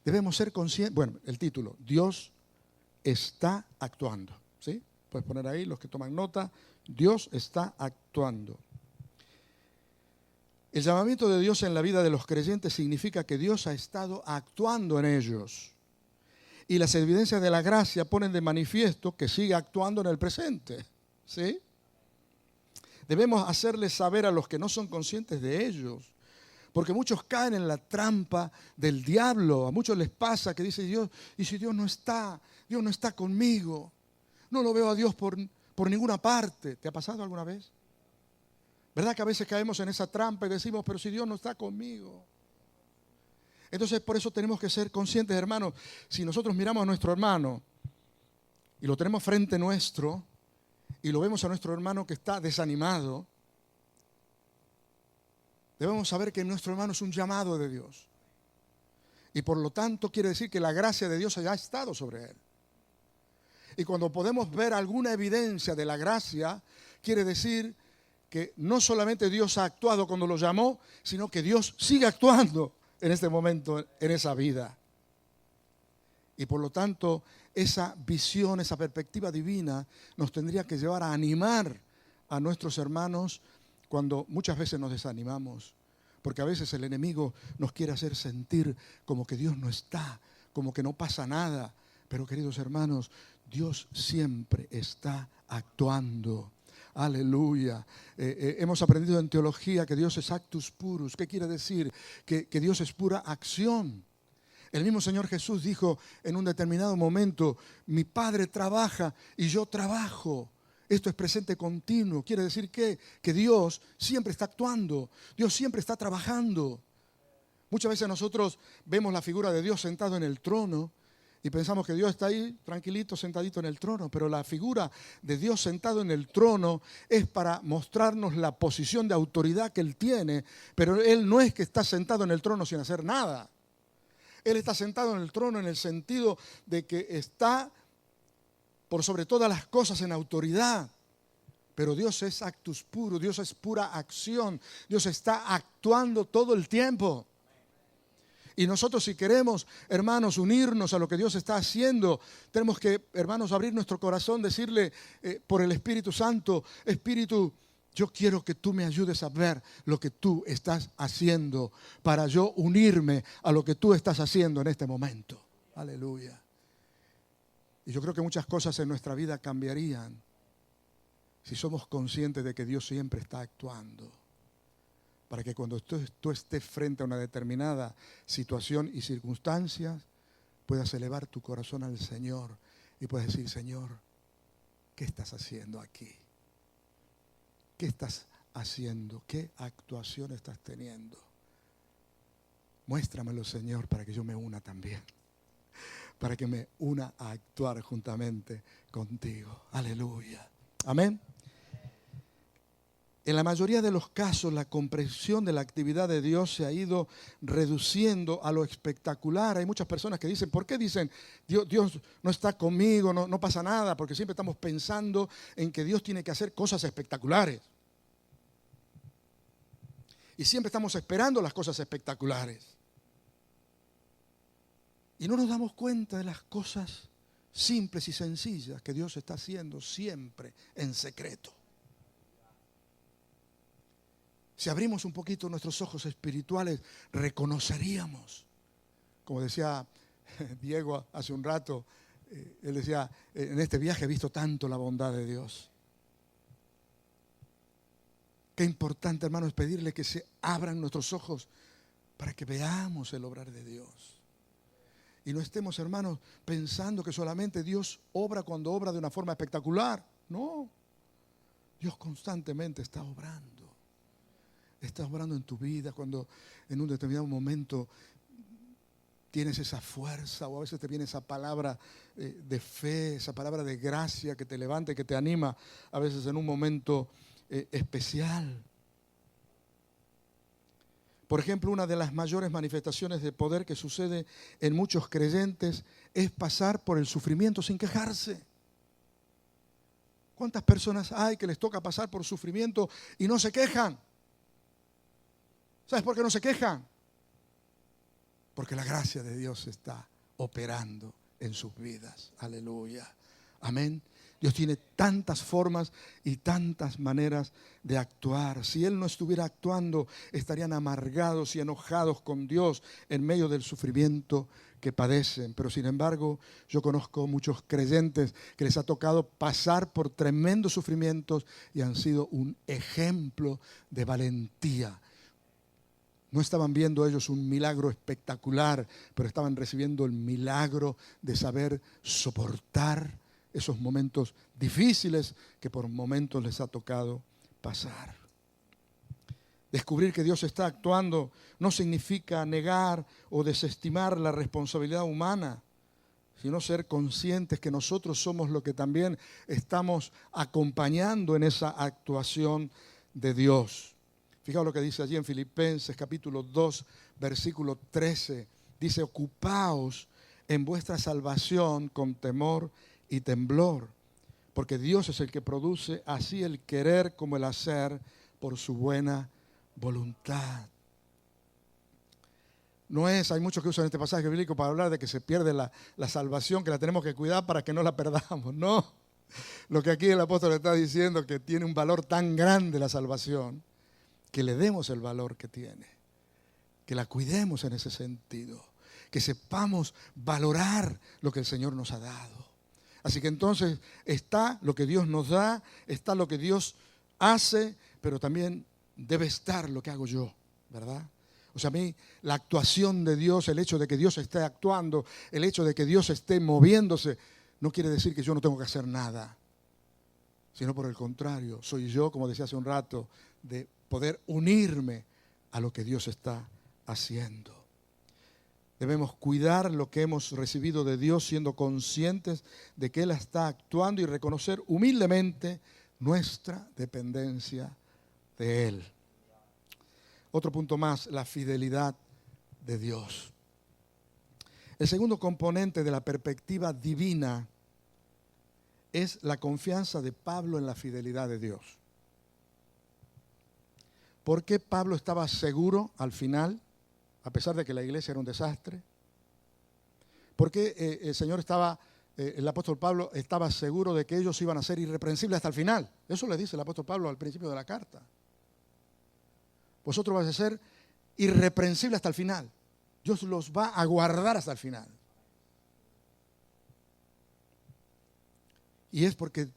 debemos ser conscientes, bueno, el título, Dios está actuando, ¿sí? Puedes poner ahí los que toman nota, Dios está actuando. El llamamiento de Dios en la vida de los creyentes significa que Dios ha estado actuando en ellos. Y las evidencias de la gracia ponen de manifiesto que sigue actuando en el presente, ¿sí? Debemos hacerles saber a los que no son conscientes de ellos, porque muchos caen en la trampa del diablo. A muchos les pasa que dicen, Dios, y si Dios no está conmigo, no lo veo a Dios por ninguna parte. ¿Te ha pasado alguna vez? ¿Verdad que a veces caemos en esa trampa y decimos, pero si Dios no está conmigo? Entonces por eso tenemos que ser conscientes, hermanos. Si nosotros miramos a nuestro hermano y lo tenemos frente nuestro, y lo vemos a nuestro hermano que está desanimado, debemos saber que nuestro hermano es un llamado de Dios. Y por lo tanto quiere decir que la gracia de Dios haya estado sobre él. Y cuando podemos ver alguna evidencia de la gracia, quiere decir que no solamente Dios ha actuado cuando lo llamó, sino que Dios sigue actuando en este momento, en esa vida. Y por lo tanto, esa visión, esa perspectiva divina nos tendría que llevar a animar a nuestros hermanos cuando muchas veces nos desanimamos. Porque a veces el enemigo nos quiere hacer sentir como que Dios no está, como que no pasa nada. Pero queridos hermanos, Dios siempre está actuando. Aleluya. Hemos aprendido en teología que Dios es actus purus. ¿Qué quiere decir? Que Dios es pura acción. El mismo Señor Jesús dijo en un determinado momento, mi Padre trabaja y yo trabajo. Esto es presente continuo. Quiere decir que Dios siempre está actuando. Dios siempre está trabajando. Muchas veces nosotros vemos la figura de Dios sentado en el trono y pensamos que Dios está ahí tranquilito, sentadito en el trono. Pero la figura de Dios sentado en el trono es para mostrarnos la posición de autoridad que Él tiene. Pero Él no es que está sentado en el trono sin hacer nada. Él está sentado en el trono en el sentido de que está por sobre todas las cosas en autoridad. Pero Dios es actus puro, Dios es pura acción. Dios está actuando todo el tiempo. Y nosotros, si queremos, hermanos, unirnos a lo que Dios está haciendo, tenemos que, hermanos, abrir nuestro corazón, decirle por el Espíritu Santo, Espíritu, yo quiero que tú me ayudes a ver lo que tú estás haciendo para yo unirme a lo que tú estás haciendo en este momento. Aleluya. Y yo creo que muchas cosas en nuestra vida cambiarían si somos conscientes de que Dios siempre está actuando. Para que cuando tú estés frente a una determinada situación y circunstancias, puedas elevar tu corazón al Señor y puedas decir, Señor, ¿qué estás haciendo aquí? ¿Qué estás haciendo? ¿Qué actuación estás teniendo? Muéstramelo, Señor, para que yo me una también. Para que me una a actuar juntamente contigo. Aleluya. Amén. En la mayoría de los casos, la comprensión de la actividad de Dios se ha ido reduciendo a lo espectacular. Hay muchas personas que dicen, ¿por qué dicen Dios no está conmigo, no pasa nada? Porque siempre estamos pensando en que Dios tiene que hacer cosas espectaculares. Y siempre estamos esperando las cosas espectaculares. Y no nos damos cuenta de las cosas simples y sencillas que Dios está haciendo siempre en secreto. Si abrimos un poquito nuestros ojos espirituales, reconoceríamos, como decía Diego hace un rato, él decía, en este viaje he visto tanto la bondad de Dios. Qué importante, hermano, es pedirle que se abran nuestros ojos para que veamos el obrar de Dios. Y no estemos, hermanos, pensando que solamente Dios obra cuando obra de una forma espectacular. No, Dios constantemente está obrando. Está obrando en tu vida cuando en un determinado momento tienes esa fuerza o a veces te viene esa palabra de fe, esa palabra de gracia que te levanta y que te anima a veces en un momento especial. Por ejemplo, una de las mayores manifestaciones de poder que sucede en muchos creyentes es pasar por el sufrimiento sin quejarse. ¿Cuántas personas hay que les toca pasar por sufrimiento y no se quejan? ¿Sabes por qué no se quejan? Porque la gracia de Dios está operando en sus vidas. Aleluya. Amén. Dios tiene tantas formas y tantas maneras de actuar. Si Él no estuviera actuando, estarían amargados y enojados con Dios en medio del sufrimiento que padecen. Pero sin embargo, yo conozco muchos creyentes que les ha tocado pasar por tremendos sufrimientos y han sido un ejemplo de valentía. No estaban viendo ellos un milagro espectacular, pero estaban recibiendo el milagro de saber soportar esos momentos difíciles que por momentos les ha tocado pasar. Descubrir que Dios está actuando no significa negar o desestimar la responsabilidad humana, sino ser conscientes que nosotros somos los que también estamos acompañando en esa actuación de Dios. Fijaos lo que dice allí en Filipenses capítulo 2, versículo 13. Dice, ocupaos en vuestra salvación con temor y temblor, porque Dios es el que produce así el querer como el hacer por su buena voluntad. No es, hay muchos que usan este pasaje bíblico para hablar de que se pierde la salvación, que la tenemos que cuidar para que no la perdamos. No, lo que aquí el apóstol está diciendo, que tiene un valor tan grande la salvación, que le demos el valor que tiene, que la cuidemos en ese sentido, que sepamos valorar lo que el Señor nos ha dado. Así que entonces está lo que Dios nos da, está lo que Dios hace, pero también debe estar lo que hago yo, ¿verdad? O sea, a mí la actuación de Dios, el hecho de que Dios esté actuando, el hecho de que Dios esté moviéndose, no quiere decir que yo no tengo que hacer nada, sino por el contrario, soy yo, como decía hace un rato, de poder unirme a lo que Dios está haciendo. Debemos cuidar lo que hemos recibido de Dios, siendo conscientes de que Él está actuando y reconocer humildemente nuestra dependencia de Él. Otro punto más, la fidelidad de Dios. El segundo componente de la perspectiva divina es la confianza de Pablo en la fidelidad de Dios. ¿Por qué Pablo estaba seguro al final, a pesar de que la iglesia era un desastre? ¿Por qué el apóstol Pablo estaba seguro de que ellos iban a ser irreprensibles hasta el final? Eso le dice el apóstol Pablo al principio de la carta. Vosotros vais a ser irreprensibles hasta el final. Dios los va a guardar hasta el final. Y es porque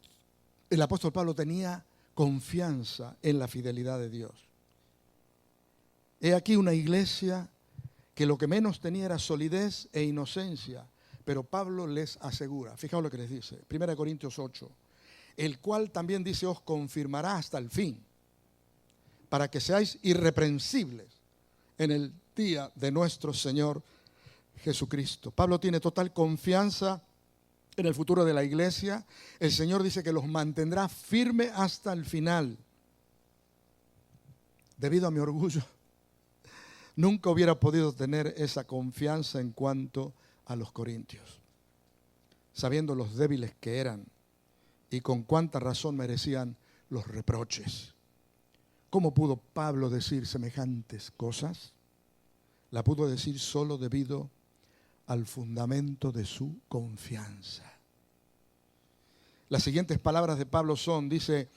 el apóstol Pablo tenía confianza en la fidelidad de Dios. He aquí una iglesia que lo que menos tenía era solidez e inocencia, pero Pablo les asegura, fijaos lo que les dice, 1 Corintios 8, el cual también dice, os confirmará hasta el fin, para que seáis irreprensibles en el día de nuestro Señor Jesucristo. Pablo tiene total confianza en el futuro de la iglesia, el Señor dice que los mantendrá firme hasta el final. Debido a mi orgullo, nunca hubiera podido tener esa confianza en cuanto a los corintios, sabiendo los débiles que eran y con cuánta razón merecían los reproches. ¿Cómo pudo Pablo decir semejantes cosas? La pudo decir solo debido al fundamento de su confianza. Las siguientes palabras de Pablo son, dice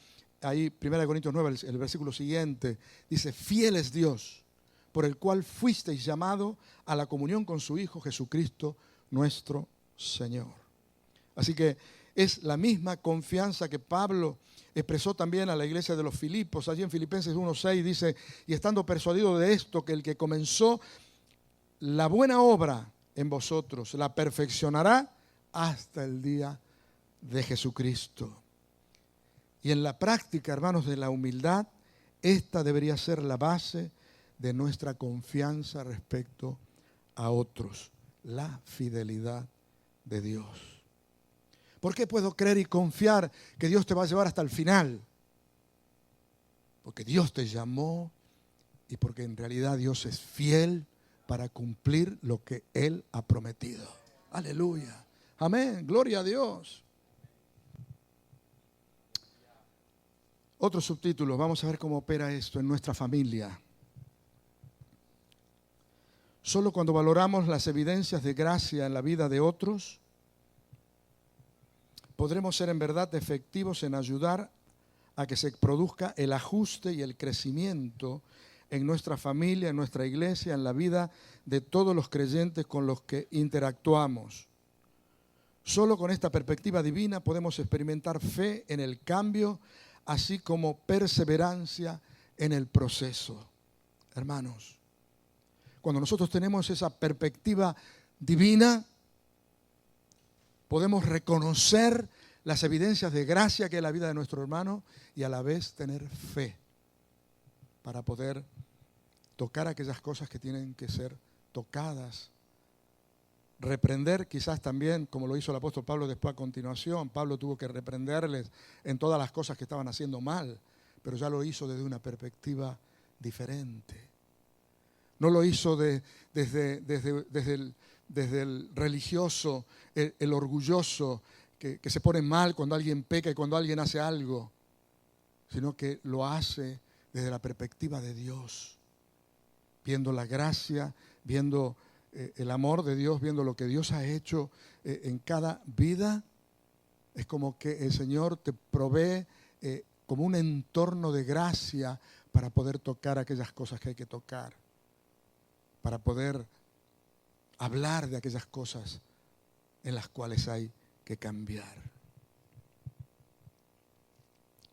ahí 1 Corintios 9, el versículo siguiente, dice: fiel es Dios, por el cual fuisteis llamado a la comunión con su Hijo Jesucristo, nuestro Señor. Así que es la misma confianza que Pablo expresó también a la iglesia de los Filipos. Allí en Filipenses 1:6 dice: y estando persuadido de esto, que el que comenzó la buena obra en vosotros la perfeccionará hasta el día de Jesucristo. Y en la práctica, hermanos, de la humildad, esta debería ser la base de nuestra confianza respecto a otros, la fidelidad de Dios. ¿Por qué puedo creer y confiar que Dios te va a llevar hasta el final? Porque Dios te llamó y porque en realidad Dios es fiel para cumplir lo que Él ha prometido. Aleluya. Amén. Gloria a Dios. Otro subtítulo. Vamos a ver cómo opera esto en nuestra familia. Solo cuando valoramos las evidencias de gracia en la vida de otros, podremos ser en verdad efectivos en ayudar a que se produzca el ajuste y el crecimiento en nuestra familia, en nuestra iglesia, en la vida de todos los creyentes con los que interactuamos. Solo con esta perspectiva divina podemos experimentar fe en el cambio, así como perseverancia en el proceso. Hermanos, cuando nosotros tenemos esa perspectiva divina, podemos reconocer las evidencias de gracia que es la vida de nuestro hermano y a la vez tener fe para poder tocar aquellas cosas que tienen que ser tocadas. Reprender quizás también, como lo hizo el apóstol Pablo después a continuación. Pablo tuvo que reprenderles en todas las cosas que estaban haciendo mal, pero ya lo hizo desde una perspectiva diferente. No lo hizo desde el religioso, el orgulloso, que se pone mal cuando alguien peca y cuando alguien hace algo, sino que lo hace desde la perspectiva de Dios, viendo la gracia, viendo el amor de Dios, viendo lo que Dios ha hecho en cada vida. Es como que el Señor te provee como un entorno de gracia para poder tocar aquellas cosas que hay que tocar, para poder hablar de aquellas cosas en las cuales hay que cambiar.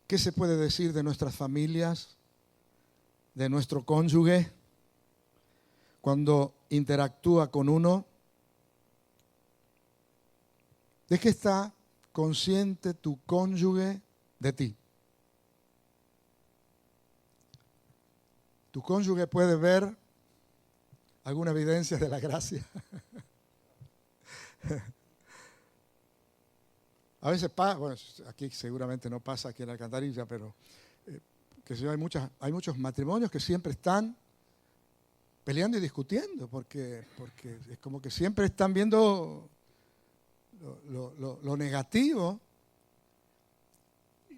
¿Qué se puede decir de nuestras familias, de nuestro cónyuge, cuando interactúa con uno? ¿De qué está consciente tu cónyuge de ti? ¿Tu cónyuge puede ver alguna evidencia de la gracia? A veces pasa, bueno, aquí seguramente no pasa aquí en Alcantarilla, pero hay muchos matrimonios que siempre están peleando y discutiendo, porque es como que siempre están viendo lo negativo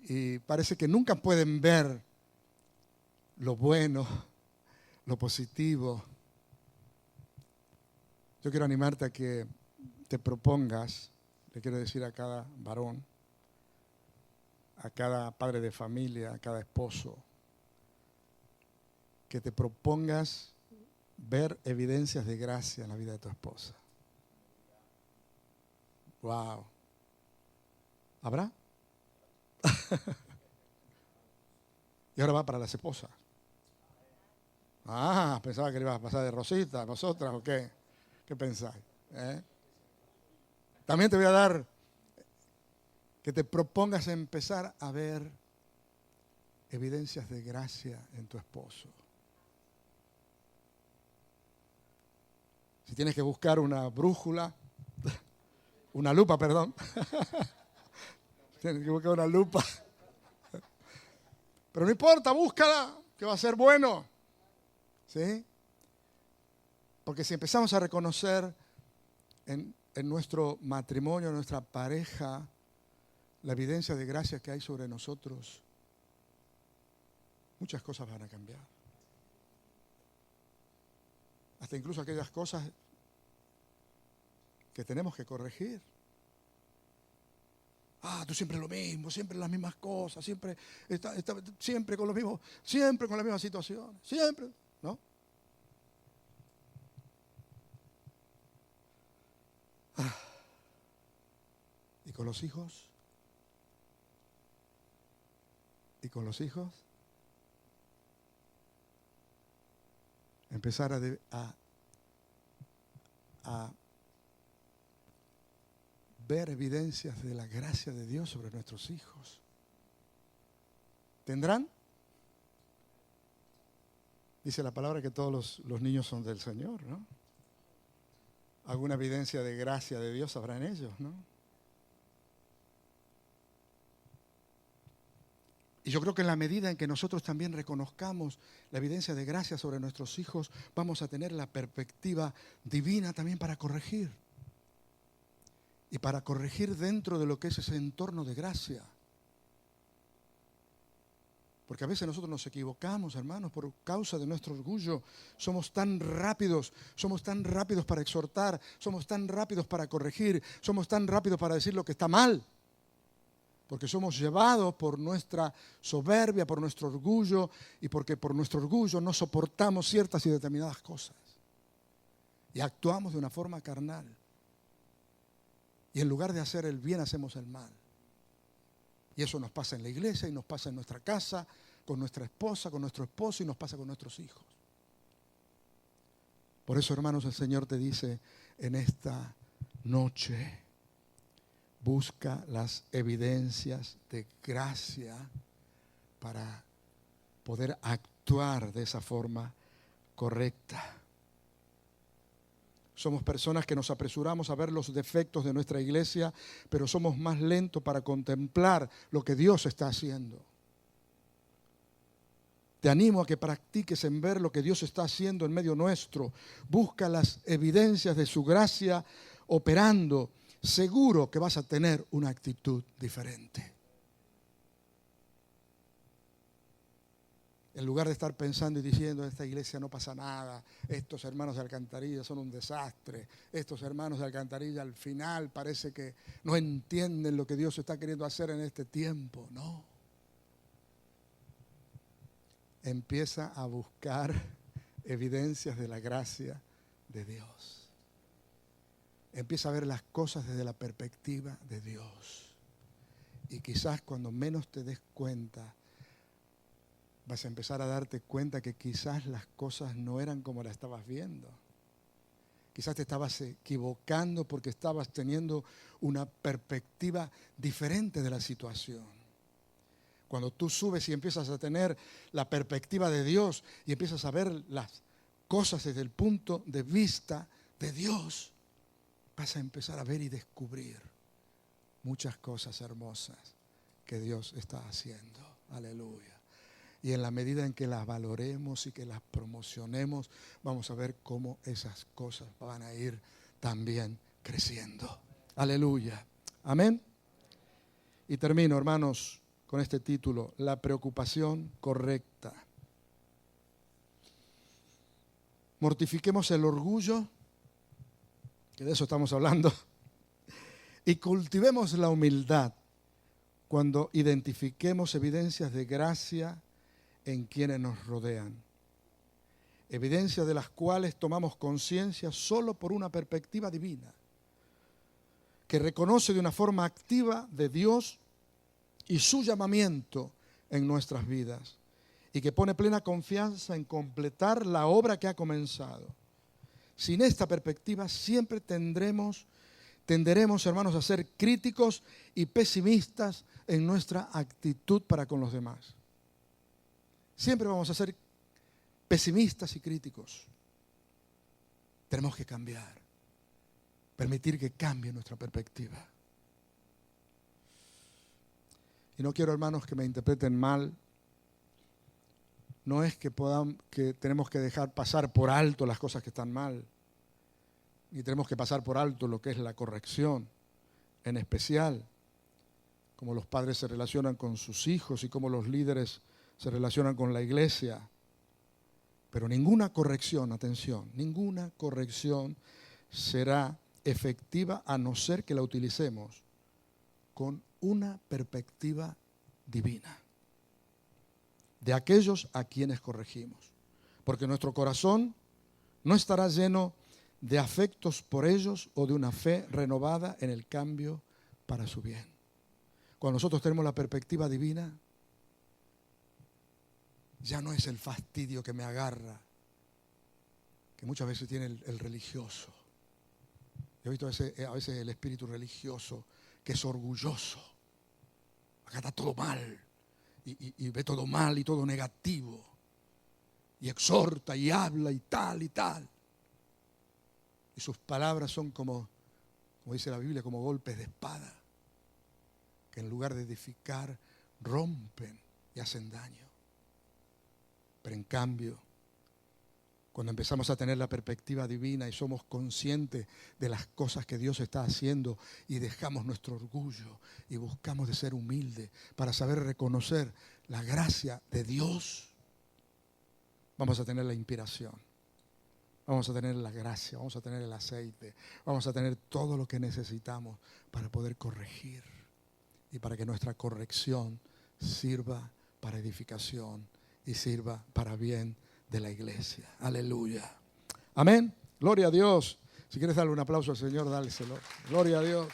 y parece que nunca pueden ver lo bueno, lo positivo. Yo quiero animarte a que te propongas, le quiero decir a cada varón, a cada padre de familia, a cada esposo, que te propongas ver evidencias de gracia en la vida de tu esposa. Wow. ¿Habrá? Y ahora va para las esposas. Ah, pensaba que le ibas a pasar de Rosita a vosotras o qué. ¿Qué pensáis? También te voy a dar que te propongas empezar a ver evidencias de gracia en tu esposo. Si tienes que buscar una brújula, Una lupa, perdón. Tienes que buscar una lupa. Pero no importa, búscala, que va a ser bueno. ¿Sí? Porque si empezamos a reconocer en nuestro matrimonio, en nuestra pareja, la evidencia de gracia que hay sobre nosotros, muchas cosas van a cambiar. Hasta incluso aquellas cosas que tenemos que corregir. Tú siempre lo mismo, siempre las mismas cosas, siempre con lo mismo, siempre con la misma situación, siempre, ¿no? ¿Y con los hijos? ¿Y con los hijos? Empezar a ver evidencias de la gracia de Dios sobre nuestros hijos. ¿Tendrán? Dice la palabra que todos los niños son del Señor, ¿no? Alguna evidencia de gracia de Dios habrá en ellos, ¿no? Y yo creo que en la medida en que nosotros también reconozcamos la evidencia de gracia sobre nuestros hijos, vamos a tener la perspectiva divina también para corregir. Y para corregir dentro de lo que es ese entorno de gracia. Porque a veces nosotros nos equivocamos, hermanos, por causa de nuestro orgullo. Somos tan rápidos para exhortar, somos tan rápidos para corregir, somos tan rápidos para decir lo que está mal. Porque somos llevados por nuestra soberbia, por nuestro orgullo, y porque por nuestro orgullo no soportamos ciertas y determinadas cosas. Y actuamos de una forma carnal. Y en lugar de hacer el bien, hacemos el mal. Y eso nos pasa en la iglesia y nos pasa en nuestra casa, con nuestra esposa, con nuestro esposo y nos pasa con nuestros hijos. Por eso, hermanos, el Señor te dice en esta noche, busca las evidencias de gracia para poder actuar de esa forma correcta. Somos personas que nos apresuramos a ver los defectos de nuestra iglesia, pero somos más lentos para contemplar lo que Dios está haciendo. Te animo a que practiques en ver lo que Dios está haciendo en medio nuestro. Busca las evidencias de su gracia operando. Seguro que vas a tener una actitud diferente. En lugar de estar pensando y diciendo, en esta iglesia no pasa nada, estos hermanos de Alcantarilla son un desastre, estos hermanos de Alcantarilla al final parece que no entienden lo que Dios está queriendo hacer en este tiempo. No. Empieza a buscar evidencias de la gracia de Dios. Empieza a ver las cosas desde la perspectiva de Dios. Y quizás cuando menos te des cuenta, vas a empezar a darte cuenta que quizás las cosas no eran como las estabas viendo. Quizás te estabas equivocando porque estabas teniendo una perspectiva diferente de la situación. Cuando tú subes y empiezas a tener la perspectiva de Dios y empiezas a ver las cosas desde el punto de vista de Dios, vas a empezar a ver y descubrir muchas cosas hermosas que Dios está haciendo. Aleluya. Y en la medida en que las valoremos y que las promocionemos, vamos a ver cómo esas cosas van a ir también creciendo. Aleluya. Amén. Y termino, hermanos, con este título, la preocupación correcta. Mortifiquemos el orgullo, que de eso estamos hablando, y cultivemos la humildad cuando identifiquemos evidencias de gracia en quienes nos rodean. Evidencias de las cuales tomamos conciencia solo por una perspectiva divina, que reconoce de una forma activa de Dios y su llamamiento en nuestras vidas, y que pone plena confianza en completar la obra que ha comenzado. Sin esta perspectiva siempre tenderemos, hermanos, a ser críticos y pesimistas en nuestra actitud para con los demás. Siempre vamos a ser pesimistas y críticos. Tenemos que cambiar. Permitir que cambie nuestra perspectiva. Y no quiero, hermanos, que me interpreten mal. No es que tenemos que dejar pasar por alto las cosas que están mal. Ni tenemos que pasar por alto lo que es la corrección. En especial, cómo los padres se relacionan con sus hijos y cómo los líderes se relacionan con la iglesia. Pero ninguna corrección, atención, ninguna corrección será efectiva a no ser que la utilicemos con una perspectiva divina de aquellos a quienes corregimos. Porque nuestro corazón no estará lleno de afectos por ellos o de una fe renovada en el cambio para su bien. Cuando nosotros tenemos la perspectiva divina, ya no es el fastidio que me agarra, que muchas veces tiene el religioso. Yo he visto a veces el espíritu religioso que es orgulloso. Acá está todo mal. Y ve todo mal y todo negativo. Y exhorta y habla y tal y tal. Y sus palabras son como dice la Biblia, como golpes de espada. Que en lugar de edificar, rompen y hacen daño. Pero en cambio, cuando empezamos a tener la perspectiva divina y somos conscientes de las cosas que Dios está haciendo y dejamos nuestro orgullo y buscamos de ser humildes para saber reconocer la gracia de Dios, vamos a tener la inspiración, vamos a tener la gracia, vamos a tener el aceite, vamos a tener todo lo que necesitamos para poder corregir y para que nuestra corrección sirva para edificación y sirva para bien de la iglesia. Aleluya. Amén. Gloria a Dios. Si quieres darle un aplauso al Señor, dáleselo. Gloria a Dios.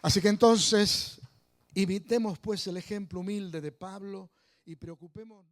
Así que entonces, imitemos pues el ejemplo humilde de Pablo y preocupémonos.